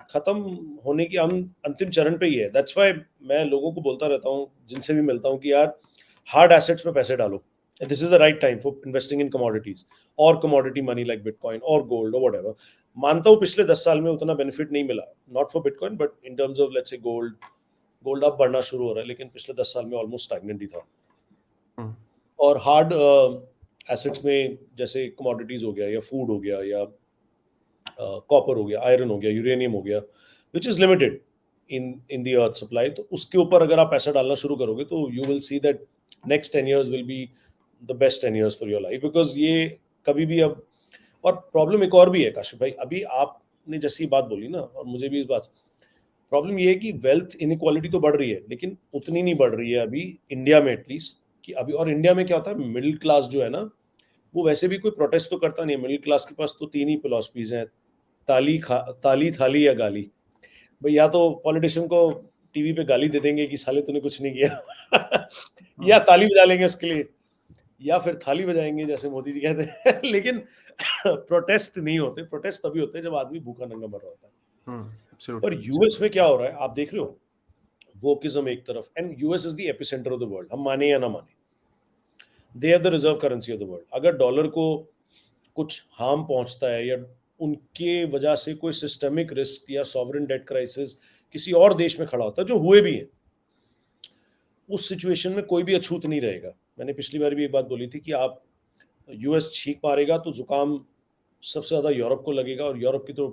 खत्म होने की हम अंतिम चरण पे ही है। दैट्स व्हाई मैं लोगों को बोलता रहता हूँ, जिनसे भी मिलता हूँ, कि यार हार्ड एसेट्स पे पैसे डालो। This is the right time for investing in commodities और कमोडिटी मनी लाइक बिटकॉइन और गोल्ड और व्हाटएवर। मानता हूँ पिछले 10 साल में उतना बेनिफिट नहीं मिला, not for bitcoin but in terms of let's say gold. Gold अब बढ़ना शुरू हो रहा है, लेकिन पिछले 10 साल में ऑलमोस्ट स्टैग्नेंट ही था। और हार्ड एसेट्स में जैसे कमोडिटीज हो गया, या फूड हो गया, या कॉपर हो गया, आयरन हो गया, यूरेनियम हो गया, which is limited in the earth supply, तो उसके ऊपर अगर आप पैसा डालना शुरू करोगे तो you will see that next 10 years will be the best 10 years for your life, because ये कभी भी अब। और प्रॉब्लम एक और भी है काशिफ भाई, अभी आपने जैसी बात बोली ना, और मुझे भी इस बात, प्रॉब्लम ये है कि वेल्थ इनइक्वालिटी तो बढ़ रही है, लेकिन उतनी नहीं बढ़ रही है अभी इंडिया में एटलीस्ट। कि अभी, और इंडिया में क्या होता है, मिडिल क्लास जो है ना, वो वैसे भी कोई प्रोटेस्ट तो करता नहीं है। मिडिल क्लास के पास तो 3 ही फिलॉसफीज हैं, ताली थाली या गाली। भाई या तो पॉलिटिशियन को टीवी पे गाली दे देंगे कि साले तूने कुछ नहीं किया या ताली बजा लेंगे उसके लिए, या फिर थाली बजाएंगे जैसे मोदी जी कहते हैं लेकिन प्रोटेस्ट नहीं होते। प्रोटेस्ट तभी होते हैं जब आदमी भूखा नंगा मर रहा होता है। और एब्सोल्युटली। यूएस में क्या हो रहा है आप देख रहे हो, वोकिज्म एक तरफ, and US is the epicentre of the world, हम माने या ना माने, they are the reserve currency of the world. अगर डॉलर को कुछ हार्म पहुंचता है, या उनके वजह से कोई सिस्टमिक रिस्क या सॉवरेन डेट क्राइसिस किसी और देश में खड़ा होता है, जो हुए भी हैं, उस सिचुएशन में कोई भी अछूत नहीं रहेगा। मैंने पिछली बार भी एक बात बोली थी कि आप यूएस छींक मारेगा तो जुकाम सबसे ज्यादा यूरोप को लगेगा, और यूरोप की तो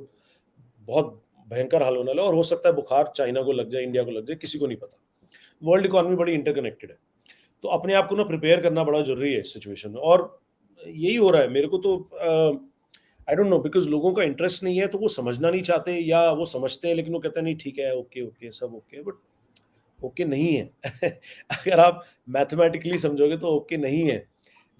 बहुत भयंकर हाल होने वाला है, और हो सकता है बुखार चाइना को लग जाए, इंडिया को लग जाए, किसी को नहीं पता। वर्ल्ड इकोनॉमी बड़ी इंटरकनेक्टेड है, तो अपने आप को ना प्रिपेयर करना बड़ा जरूरी है इस सिचुएशन में। और यही हो रहा है मेरे को तो, आई डोंट नो, बिकॉज लोगों का इंटरेस्ट नहीं है, तो वो समझना नहीं चाहते, या वो समझते हैं लेकिन वो कहते हैं नहीं ठीक है, ओके ओके सब ओके, बट ओके नहीं है अगर आप मैथमेटिकली समझोगे तो ओके नहीं है।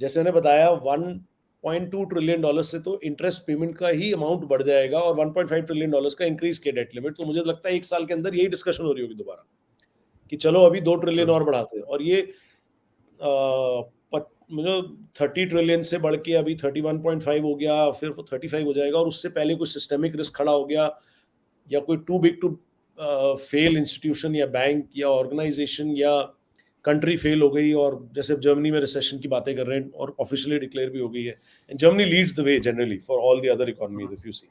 जैसे मैंने बताया 1.2 ट्रिलियन डॉलर से तो इंटरेस्ट पेमेंट का ही अमाउंट बढ़ जाएगा, और 1.5 ट्रिलियन डॉलर्स का इंक्रीज किया डेट लिमिट, तो मुझे लगता है 1 साल के अंदर यही डिस्कशन हो रही होगी दोबारा कि चलो अभी 2 ट्रिलियन और बढ़ाते हैं, और ये मतलब 30 ट्रिलियन से बढ़ के अभी 31.5 हो गया, फिर 35 हो जाएगा, और उससे पहले कोई सिस्टेमिक रिस्क खड़ा हो गया, या कोई too big to fail institution या बैंक या ऑर्गेनाइजेशन या कंट्री फेल हो गई, और जैसे जर्मनी में रिसेशन की बातें कर रहे हैं और ऑफिशियली डिक्लेयर भी हो गई है, and Germany leads the way generally for all the other economies. If you see,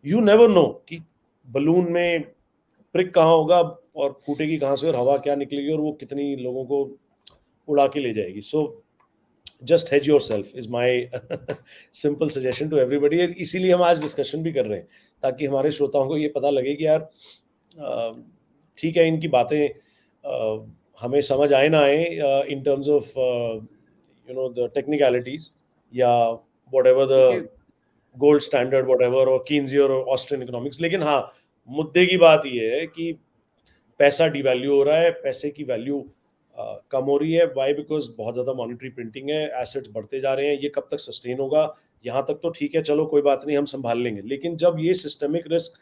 you never know कि बलून में प्रिक कहाँ होगा और फूटेगी कहाँ से, और हवा क्या निकलेगी, और वो कितनी लोगों को उड़ा के ले जाएगी। So just hedge yourself is my simple suggestion to everybody। इसीलिए हम आज डिस्कशन भी कर रहे हैं, ताकि हमारे श्रोताओं को ये पता लगे कि यार ठीक है, इनकी बातें हमें समझ आए ना आए in terms of the technicalities या whatever the देखिए, गोल्ड स्टैंडर्ड whatever, और कीन्जी और ऑस्ट्रियन इकोनॉमिक्स, लेकिन हाँ, मुद्दे की बात ये है कि पैसा डिवैल्यू हो रहा है, पैसे की वैल्यू कम हो रही है। वाई? बिकॉज बहुत ज़्यादा मॉनेटरी प्रिंटिंग है, एसेट्स बढ़ते जा रहे हैं। ये कब तक सस्टेन होगा? यहाँ तक तो ठीक है, चलो कोई बात नहीं, हम संभाल लेंगे, लेकिन जब ये सिस्टमिक रिस्क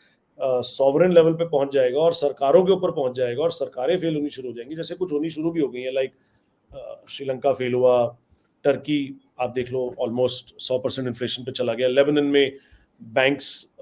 सॉवरेन लेवल पे पहुंच जाएगा और सरकारों के ऊपर पहुंच जाएगा, और सरकारें फेल होनी शुरू हो जाएंगी, जैसे कुछ होनी शुरू भी हो गई है, लाइक श्रीलंका फेल हुआ, टर्की आप देख लो ऑलमोस्ट 100% इन्फ्लेशन पे चला गया, लेबनान में बैंक्स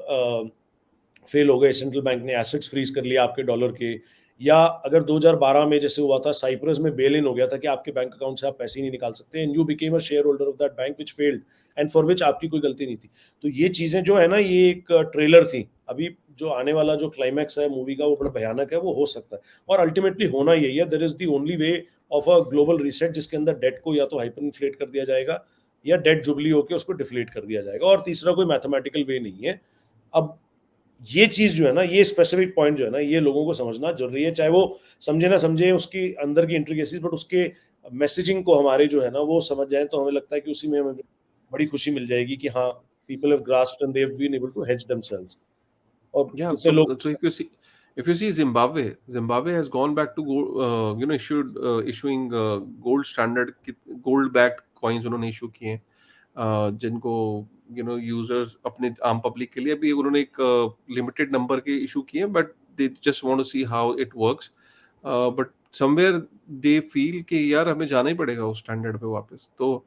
फेल हो गए, सेंट्रल बैंक ने एसेट्स फ्रीज कर लिया आपके डॉलर के, या अगर 2012 में जैसे हुआ था साइप्रस में, बेल इन हो गया था कि आपके बैंक अकाउंट से आप पैसे ही नहीं निकाल सकते, and you became a share holder of that bank which failed and for which आपकी कोई गलती नहीं थी। तो ये चीजें जो है ना, ये एक ट्रेलर थी। अभी जो आने वाला जो क्लाइमैक्स है मूवी का वो बड़ा भयानक है, वो हो सकता है, और अल्टीमेटली होना यही है। There is the only way of a global reset, जिसके अंदर डेट को या तो हाइपर इन्फ्लेट कर दिया जाएगा, या डेट जुबली होकर उसको डिफ्लेट कर दिया जाएगा, और तीसरा कोई मैथमेटिकल वे नहीं है। अब ये चीज जो है ना, ये स्पेसिफिक पॉइंट जो है ना, ये लोगों को समझना जरूरी है, चाहे वो समझे ना समझे उसकी अंदर की इंट्रिकेसीज, बट उसके मैसेजिंग को हमारे जो है ना वो समझ जाए, तो हमें लगता है कि उसी में हमें बड़ी खुशी मिल जाएगी कि हाँ, people have grasped and they have been able to hedge themselves. और yeah, कितने लोग so if you see Zimbabwe has gone back to issuing gold standard gold backed coins उन्होंने इशू किए हैं, जिनको यूजर्स अपने आम पब्लिक के लिए भी उन्होंने एक लिमिटेड नंबर के इशू किए, but they just want to see how it works, but somewhere they feel कि यार हमें जाना ही पड़ेगा उस स्टैंडर्ड पे वापस। तो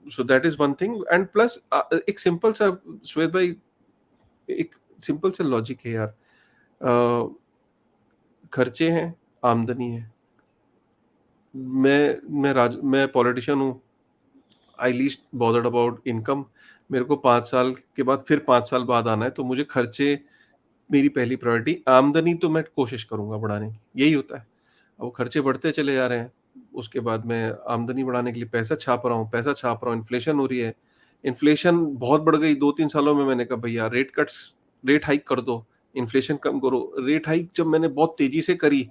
so that is one thing, and plus एक सिंपल सा, श्वेत भाई, एक सिंपल सा लॉजिक है यार, खर्चे हैं, आमदनी है। मैं पॉलिटिशियन हूँ, आई लीस्ट बॉदर्ड अबाउट इनकम। मेरे को 5 साल के बाद फिर 5 साल बाद आना है, तो मुझे खर्चे मेरी पहली प्रायोरिटी, आमदनी तो मैं कोशिश करूंगा बढ़ाने की, यही होता है। अब वो खर्चे बढ़ते चले जा रहे हैं, उसके बाद मैं आमदनी बढ़ाने के लिए पैसा छाप रहा हूँ, इन्फ्लेशन हो रही है, इन्फ्लेशन बहुत बढ़ गई 2-3 सालों में। मैंने कहा भैया रेट हाइक कर दो, इन्फ्लेशन कम करो। रेट हाइक जब मैंने बहुत तेजी से करी,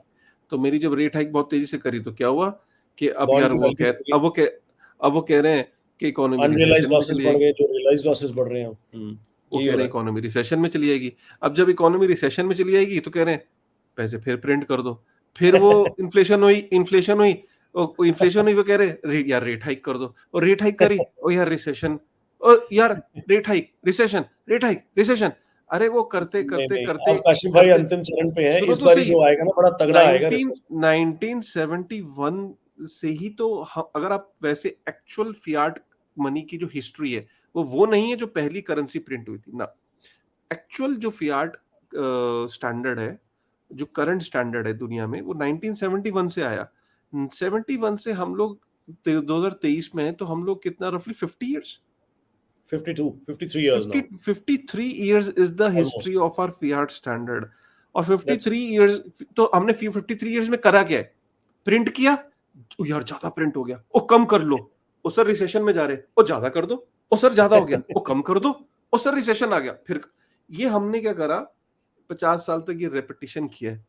तो मेरी जब रेट हाइक बहुत तेजी से करी तो क्या हुआ कि अब बॉन्ड यार की वैल्यू बढ़ गई, अब वो कह रहे हैं कि इकोनॉमी अनरियलाइज्ड रिसेशन में लॉसेस चली बढ़ जाएगी। गए, जो रियलाइज्ड लॉसेस बढ़ रहे हैं। वो यही कह हो रहे रहा हैं है। इकोनॉमी रिसेशन में चली जाएगी। अब जब इकोनॉमी रिसेशन में चली जाएगी तो कह रहे हैं पैसे फिर प्रिंट कर दो। फिर वो इन्फ्लेशन हुई, वो कह रहे यार रेट हाइक कर दो, और रेट हाइक करी, ओ यार रिसेशन, ओ यार rate hike recession, rate hike recession. अरे वो करते नहीं करते नहीं, करते अब काशिफ भाई करते अंतिम चरण पे है, सुनो इस तो बारी सही, जो आएगा ना बड़ा तगड़ा आएगा 19 रिसेस। 1971 से ही तो अगर आप वैसे एक्चुअल फियाट मनी की जो हिस्ट्री है, वो नहीं है जो पहली करेंसी प्रिंट हुई थी ना। एक्चुअल जो फियाट स्टैंडर्ड है, जो करंट स्टैंडर्ड है दुनिया में, वो 1971 से आया। 71 से हम लोग 2023 में हैं, तो हम लोग कितना रफली 50 years, 52 53 years 50 now 53 years is the history almost. Of our fiat standard. और दैट्स 53 इयर्स, तो हमने 53 इयर्स में करा क्या है? प्रिंट किया, ओ यार ज्यादा प्रिंट हो गया, ओ कम कर लो, ओ सर रिसेशन में जा रहे, ओ ज्यादा कर दो, ओ सर ज्यादा हो गया, ओ कम कर दो, ओ सर रिसेशन आ गया फिर। ये हमने क्या करा, 50 साल तक ये रेपिटेशन किया है।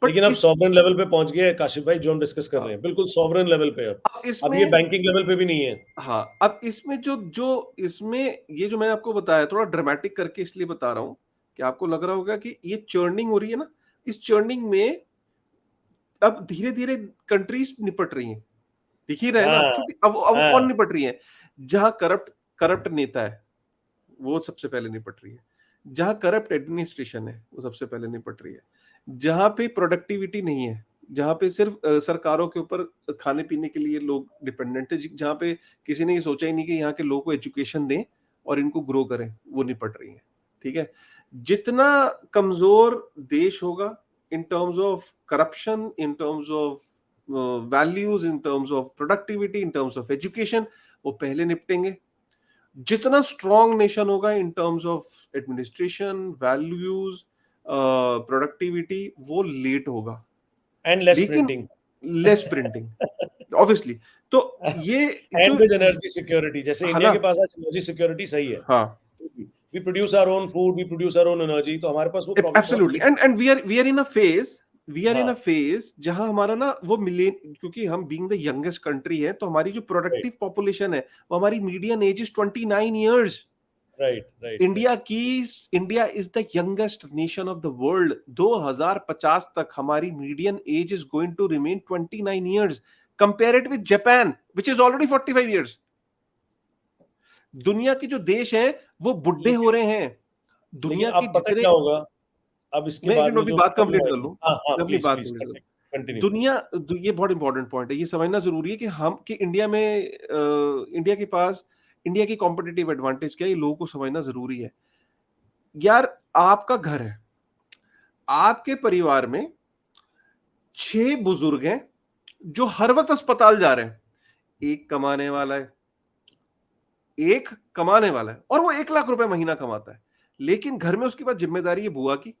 बट लेकिन अब इस सॉवरेन लेवल पे पहुंच गए काशिफ भाई, जो हम डिस्कस कर रहे हैं बिल्कुल सॉवरेन लेवल पे। अब अब ये इसमें, बैंकिंग लेवल पे भी नहीं है। हाँ, अब इसमें जो जो इसमें ये जो मैंने आपको बताया, थोड़ा ड्रामेटिक करके इसलिए बता रहा हूं कि आपको लग रहा होगा कि ये चर्निंग हो रही है ना, इस चर्निंग में अब धीरे धीरे कंट्रीज निपट रही हैं। दिख ही रहे हैं ना, हाँ छोटी। अब वो कौन हाँ निपट रही है? जहां करप्ट करप्ट नेता है वो सबसे पहले निपट रही है, जहां करप्ट एडमिनिस्ट्रेशन है वो सबसे पहले निपट रही है, जहां पे प्रोडक्टिविटी नहीं है, जहां पे सिर्फ सरकारों के ऊपर खाने पीने के लिए लोग डिपेंडेंट है, जहां पे किसी ने ये सोचा ही नहीं कि यहाँ के लोगों को एजुकेशन दें और इनको ग्रो करें, वो निपट रही है। ठीक है, जितना कमजोर देश होगा in terms of corruption, in terms of values, in terms of productivity, in terms of education, वो पहले निपटेंगे। जितना स्ट्रॉन्ग नेशन होगा in terms of administration, values, productivity, वो लेट होगा, एंड लेस लेकिन प्रिंटिंग लेस प्रिंटिंग ऑब्वियसली। तो ये एंड जो, विद एनर्जी सिक्योरिटी, जैसे है इंडिया ना, के पास आज एनर्जी सिक्योरिटी सही है, हाँ, we produce our own food, we produce our own energy, तो हमारे पास वो प्रॉब्लम बहुत एब्सोल्युटली। नहीं and we are in a phase, हाँ जहां हमारा ना वो मिले, क्योंकि हम बीइंग द यंगेस्ट कंट्री है, तो हमारी जो राइट प्रोडक्टिव पॉपुलेशन है वो हमारी median age is 29 years. Right right right India is the youngest nation of the world. 2050 तक हमारी median age is going to remain 29 years. Compare it with Japan which is already 45 years. दुनिया के जो देश हैं वो बुढ़े हो लेकिन रहे हैं। लेकिन दुनिया के अब पता जितने, क्या होगा, अब इसके मैं एक बाद मिनट में अभी जो बात प्रॉब्लम कंप्लीट कर आएगी, लूं, हाँ हाँ मैं अपनी प्लीज बात प्लीज कंप्लीट कर लूं। कंटिन्यू। दुनिया, ये बहुत इंपॉर्टेंट पॉइंट है, ये समझना जरूरी है कि हम, कि इंडिया में, इंडिया के पास, इंडिया की कॉम्पिटिटिव एडवांटेज क्या है, ये लोगों को समझना जरूरी है। यार, आपका घर है, आपके परिवार में 6 बुजुर्ग हैं जो हर वक्त अस्पताल जा रहे हैं। एक कमाने वाला है, एक कमाने वाला है और वो 1 लाख रुपए महीना कमाता है, लेकिन घर में उसके पास जिम्मेदारी है बुआ की,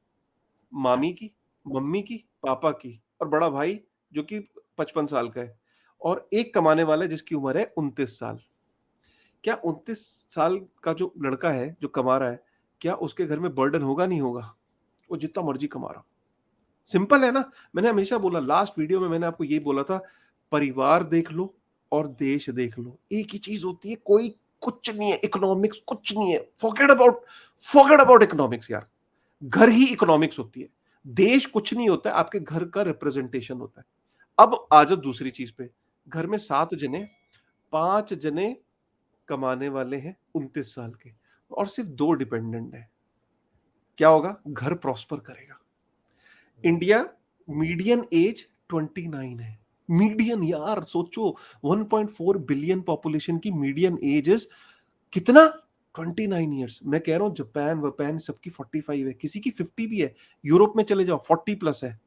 मामी की, मम्मी की, पापा की और बड़ा भाई जो कि 55 साल का है, और एक कमाने वाला है जिसकी उम्र है 29 साल। क्या 29 साल का जो लड़का है जो कमा रहा है, क्या उसके घर में बर्डन होगा? नहीं होगा, वो जितना मर्जी कमा रहा हो। सिंपल है ना। मैंने हमेशा बोला, लास्ट वीडियो में मैंने आपको यही बोला था, परिवार देख लो और देश देख लो, एक ही चीज होती है। कोई कुछ नहीं है, इकोनॉमिक्स कुछ नहीं है। फॉरगेट अबाउट इकोनॉमिक्स यार। घर ही इकोनॉमिक्स होती है। देश कुछ नहीं होता है, आपके घर का रिप्रेजेंटेशन होता है। अब आ जाओ दूसरी चीज पे। घर में 7 जने, 5 जने कमाने वाले हैं 29 साल के, और सिर्फ 2 डिपेंडेंट है। क्या होगा? घर प्रॉस्पर करेगा। इंडिया मीडियन एज 29 है। मीडियन, यार सोचो, 1.4 बिलियन पॉपुलेशन की मीडियन एज इज कितना? 29 ईयर्स। मैं कह रहा हूं जापान वपान सबकी 45 है, किसी की 50 भी है। यूरोप में चले जाओ 40+ है।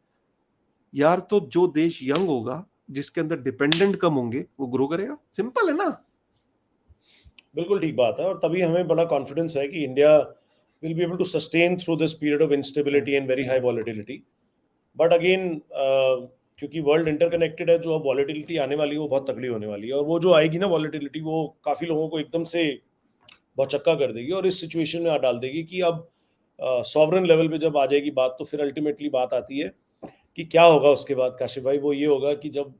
यार, तो जो देश यंग होगा, जिसके अंदर डिपेंडेंट कम होंगे, वो ग्रो करेगा। सिंपल है ना। बिल्कुल ठीक बात है, और तभी हमें बड़ा कॉन्फिडेंस है कि India will be able to sustain through this period of instability and very high volatility. But again क्योंकि वर्ल्ड इंटरकनेक्टेड है, जो अब वॉलेटिलिटी आने वाली है वो बहुत तगड़ी होने वाली है, और वो जो आएगी ना वॉलेटिलिटी, वो काफी लोगों को एकदम से भौचक्का कर देगी और इस सिचुएशन में आ डाल देगी कि अब सॉवरन लेवल पे जब आ जाएगी बात, तो फिर अल्टीमेटली बात आती है कि क्या होगा उसके बाद काशिफ भाई। वो ये होगा कि जब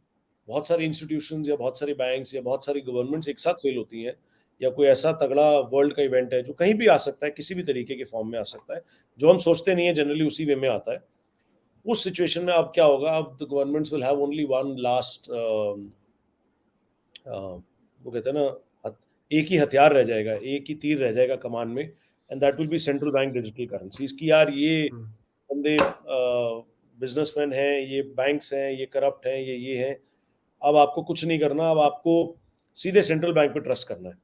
बहुत सारी इंस्टीट्यूशंस या बहुत सारी बैंक्स या बहुत सारी गवर्नमेंट्स एक साथ फेल होती हैं, या कोई ऐसा तगड़ा वर्ल्ड का इवेंट है जो कहीं भी आ सकता है, किसी भी तरीके के फॉर्म में आ सकता है, जो हम सोचते नहीं है जनरली उसी वे में आता है। उस सिचुएशन में अब क्या होगा? अब the governments will have only one last, वो कहते हैं ना, एक ही हथियार रह जाएगा, एक ही तीर रह जाएगा कमान में, and that will be central bank digital currencies. की यार ये बंदे बिजनेसमैन हैं, ये बैंक्स हैं, ये करप्ट हैं, ये हैं, अब आपको कुछ नहीं करना, अब आपको सीधे सेंट्रल बैंक पे ट्रस्ट करना है।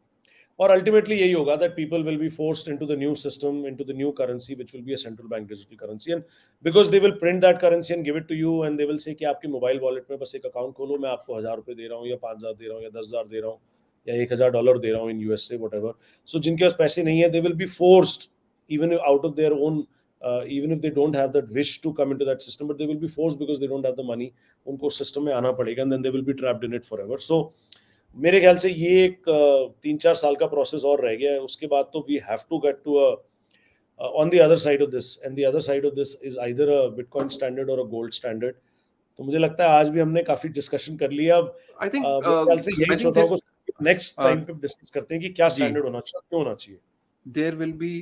और अल्टीमेटली यही होगा that people will be forced into the new system, into the new currency which will be a central bank digital currency, and because they will print that currency and give it to you, and they will say कि आपके mobile wallet में बस एक account खोलो, मैं आपको 1,000 रुपये दे रहा हूँ, या 5,000 दे रहा हूँ, या 10,000 दे रहा हूँ, या $1,000 दे रहा हूँ इन यूएसए वट। सो जिनके पास पैसे नहीं है, दे will be forced, even out of their own, even if they don't have that wish to come into that system, but they will be forced because they don't have the money. उनको system में आना पड़ेगा, and then they will be trapped in it forever. So मेरे ख्याल से ये एक 3-4 साल का प्रोसेस और रह गया है, उसके बाद तो we have to get to a on the other side of this, and the other side of this is either a bitcoin standard और अ गोल्ड स्टैंडर्ड। तो मुझे लगता है आज भी हमने काफी डिस्कशन कर लिया। अब आई थिंक मेरे ख्याल से यही आई थिंक श्रोताओं को नेक्स्ट टाइम पे डिस्कस करते हैं कि क्या जी, स्टैंडर्ड होना चाहिए, क्यों होना चाहिए। देयर विल बी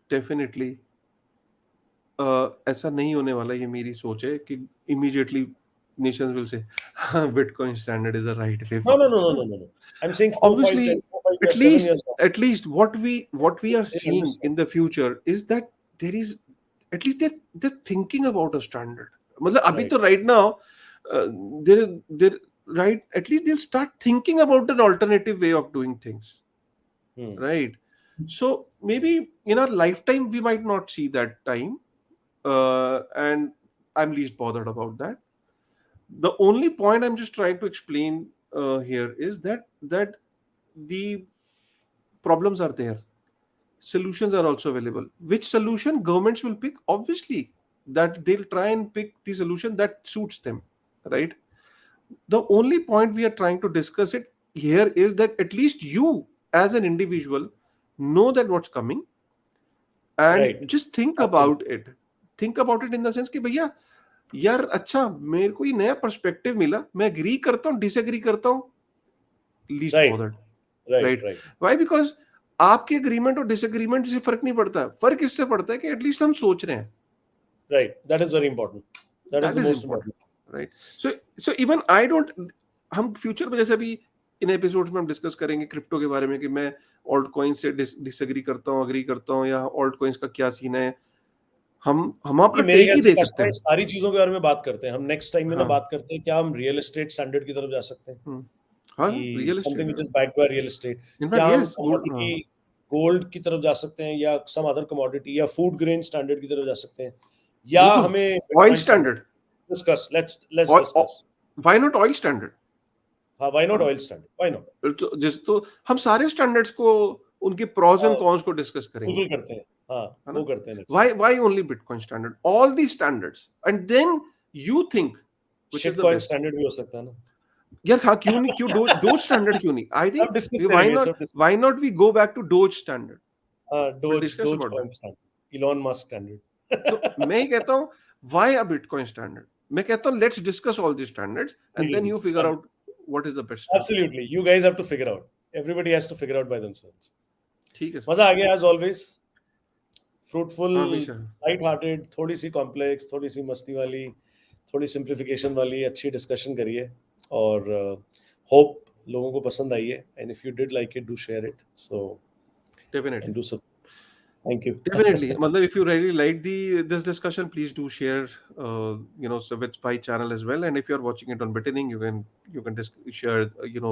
डेफिनेटली, ऐसा नहीं होने वाला, ये मेरी सोच है कि immediately nations will say, Bitcoin standard is the right way No, no, forward. no, no, no, no, no. I'm saying 4, 5, 10, Obviously, 4, 5 years, 7 years down. at least what we are They seeing understand. in the future is that there is at least they're thinking about a standard. मतलब अभी Right. तो right now they're right, at least they'll start thinking about an alternative way of doing things, Hmm. right? So maybe in our lifetime we might not see that time, and I'm least bothered about that. The only point I'm just trying to explain here is that the problems are there, solutions are also available. Which solution governments will pick? Obviously that they'll try and pick the solution that suits them, right? The only point we are trying to discuss it here is that at least you as an individual know that what's coming, and Right. just think Absolutely. about it in the sense कि भैया यार अच्छा मेरे को ये नया perspective मिला, मैं एग्री करता हूँ, डिसएग्री करता हूँ, least Right. Bothered, Right. Right? Right. Why? Because आपके एग्रीमेंट और डिसएग्रीमेंट से फर्क नहीं पड़ता, फर्क इससे पड़ता है कि एटलीस्ट हम सोच रहे हैं. Right. That is very important. That is that the is most important, important. Right? So even I don't, हम फ्यूचर में जैसे अभी इन एपिसोड्स में हम डिस्कस करेंगे क्रिप्टो के बारे में कि मैं ऑल्ट कॉइन से डिसएग्री करता हूँ, अग्री करता हूँ, या ऑल्ट कॉइन्स का क्या सीन है, हम अपना नहीं, मेरे टेक ख्याल ही से दे सकते काशिफाई हैं. सारी चीजों के बारे में बात करते हैं हम नेक्स्ट टाइम में ना. हाँ. बात करते हैं क्या हम रियल एस्टेट स्टैंडर्ड की तरफ जा सकते हैं हाँ, कि real something estate, which is backed by real estate. क्या इनफैक्ट हम यस, कमोडिटी गोल्ड की तरफ जा सकते हैं या सम अदर कमोडिटी या फूड ग्रेन स्टैंडर्ड की तरफ जा सकते हैं या बिल्कुल. हमें oil bitcoin standard. Standard, discuss let's discuss. Why not oil standard? हाँ, why not oil standard, why not. तो हम सारे स्टैंडर्ड्स को, उनके प्रोस एंड हाँ, कॉन्स को डिस्कस करेंगे, बिल्कुल करते हैं. हाँ, है वो ना? करते हैं next. Why only Bitcoin standard? All these standards, and then you think which is shit the coin best. Standard भी हो सकता है ना. यार हाँ, क्यों नहीं, क्यों डोज स्टैंडर्ड क्यों नहीं? I सब think डिस्कस why करेंगे, not सब discuss. why not we go back to Doge standard? हाँ, We'll dose discuss dose about coin that. Standard, Elon Musk तो मैं ये कहता हूँ why a Bitcoin standard? मैं कहता हूँ let's discuss all these standards and then you figure out what is the best standard. Absolutely. You guys have to figure out. Everybody has to figure out by themselves. ठीक है sir. मजा आ गया as always. Fruitful, हाँ हमेशा. light-hearted, थोड़ी सी complex, थोड़ी सी मस्ती वाली, थोड़ी simplification वाली अच्छी discussion करी है और hope लोगों को पसंद आई है. And if you did like it, do share it. So Definitely. and do so. Thank you. Definitely. मतलब if you really like this discussion, please do share, Savit's Pi channel as well. And if you are watching it on Bittening, you can share,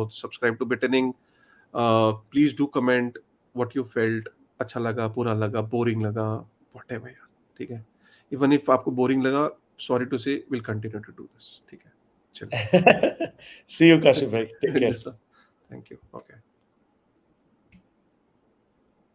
subscribe to Bittening. Please do comment what you felt. अच्छा लगा, बुरा लगा, boring लगा, whatever यार. ठीक है. Even if आपको boring लगा, sorry to say, we'll continue to do this. ठीक है. चलिए. See you, Kashif bhai. Take care. Yes, sir. Thank you. Okay.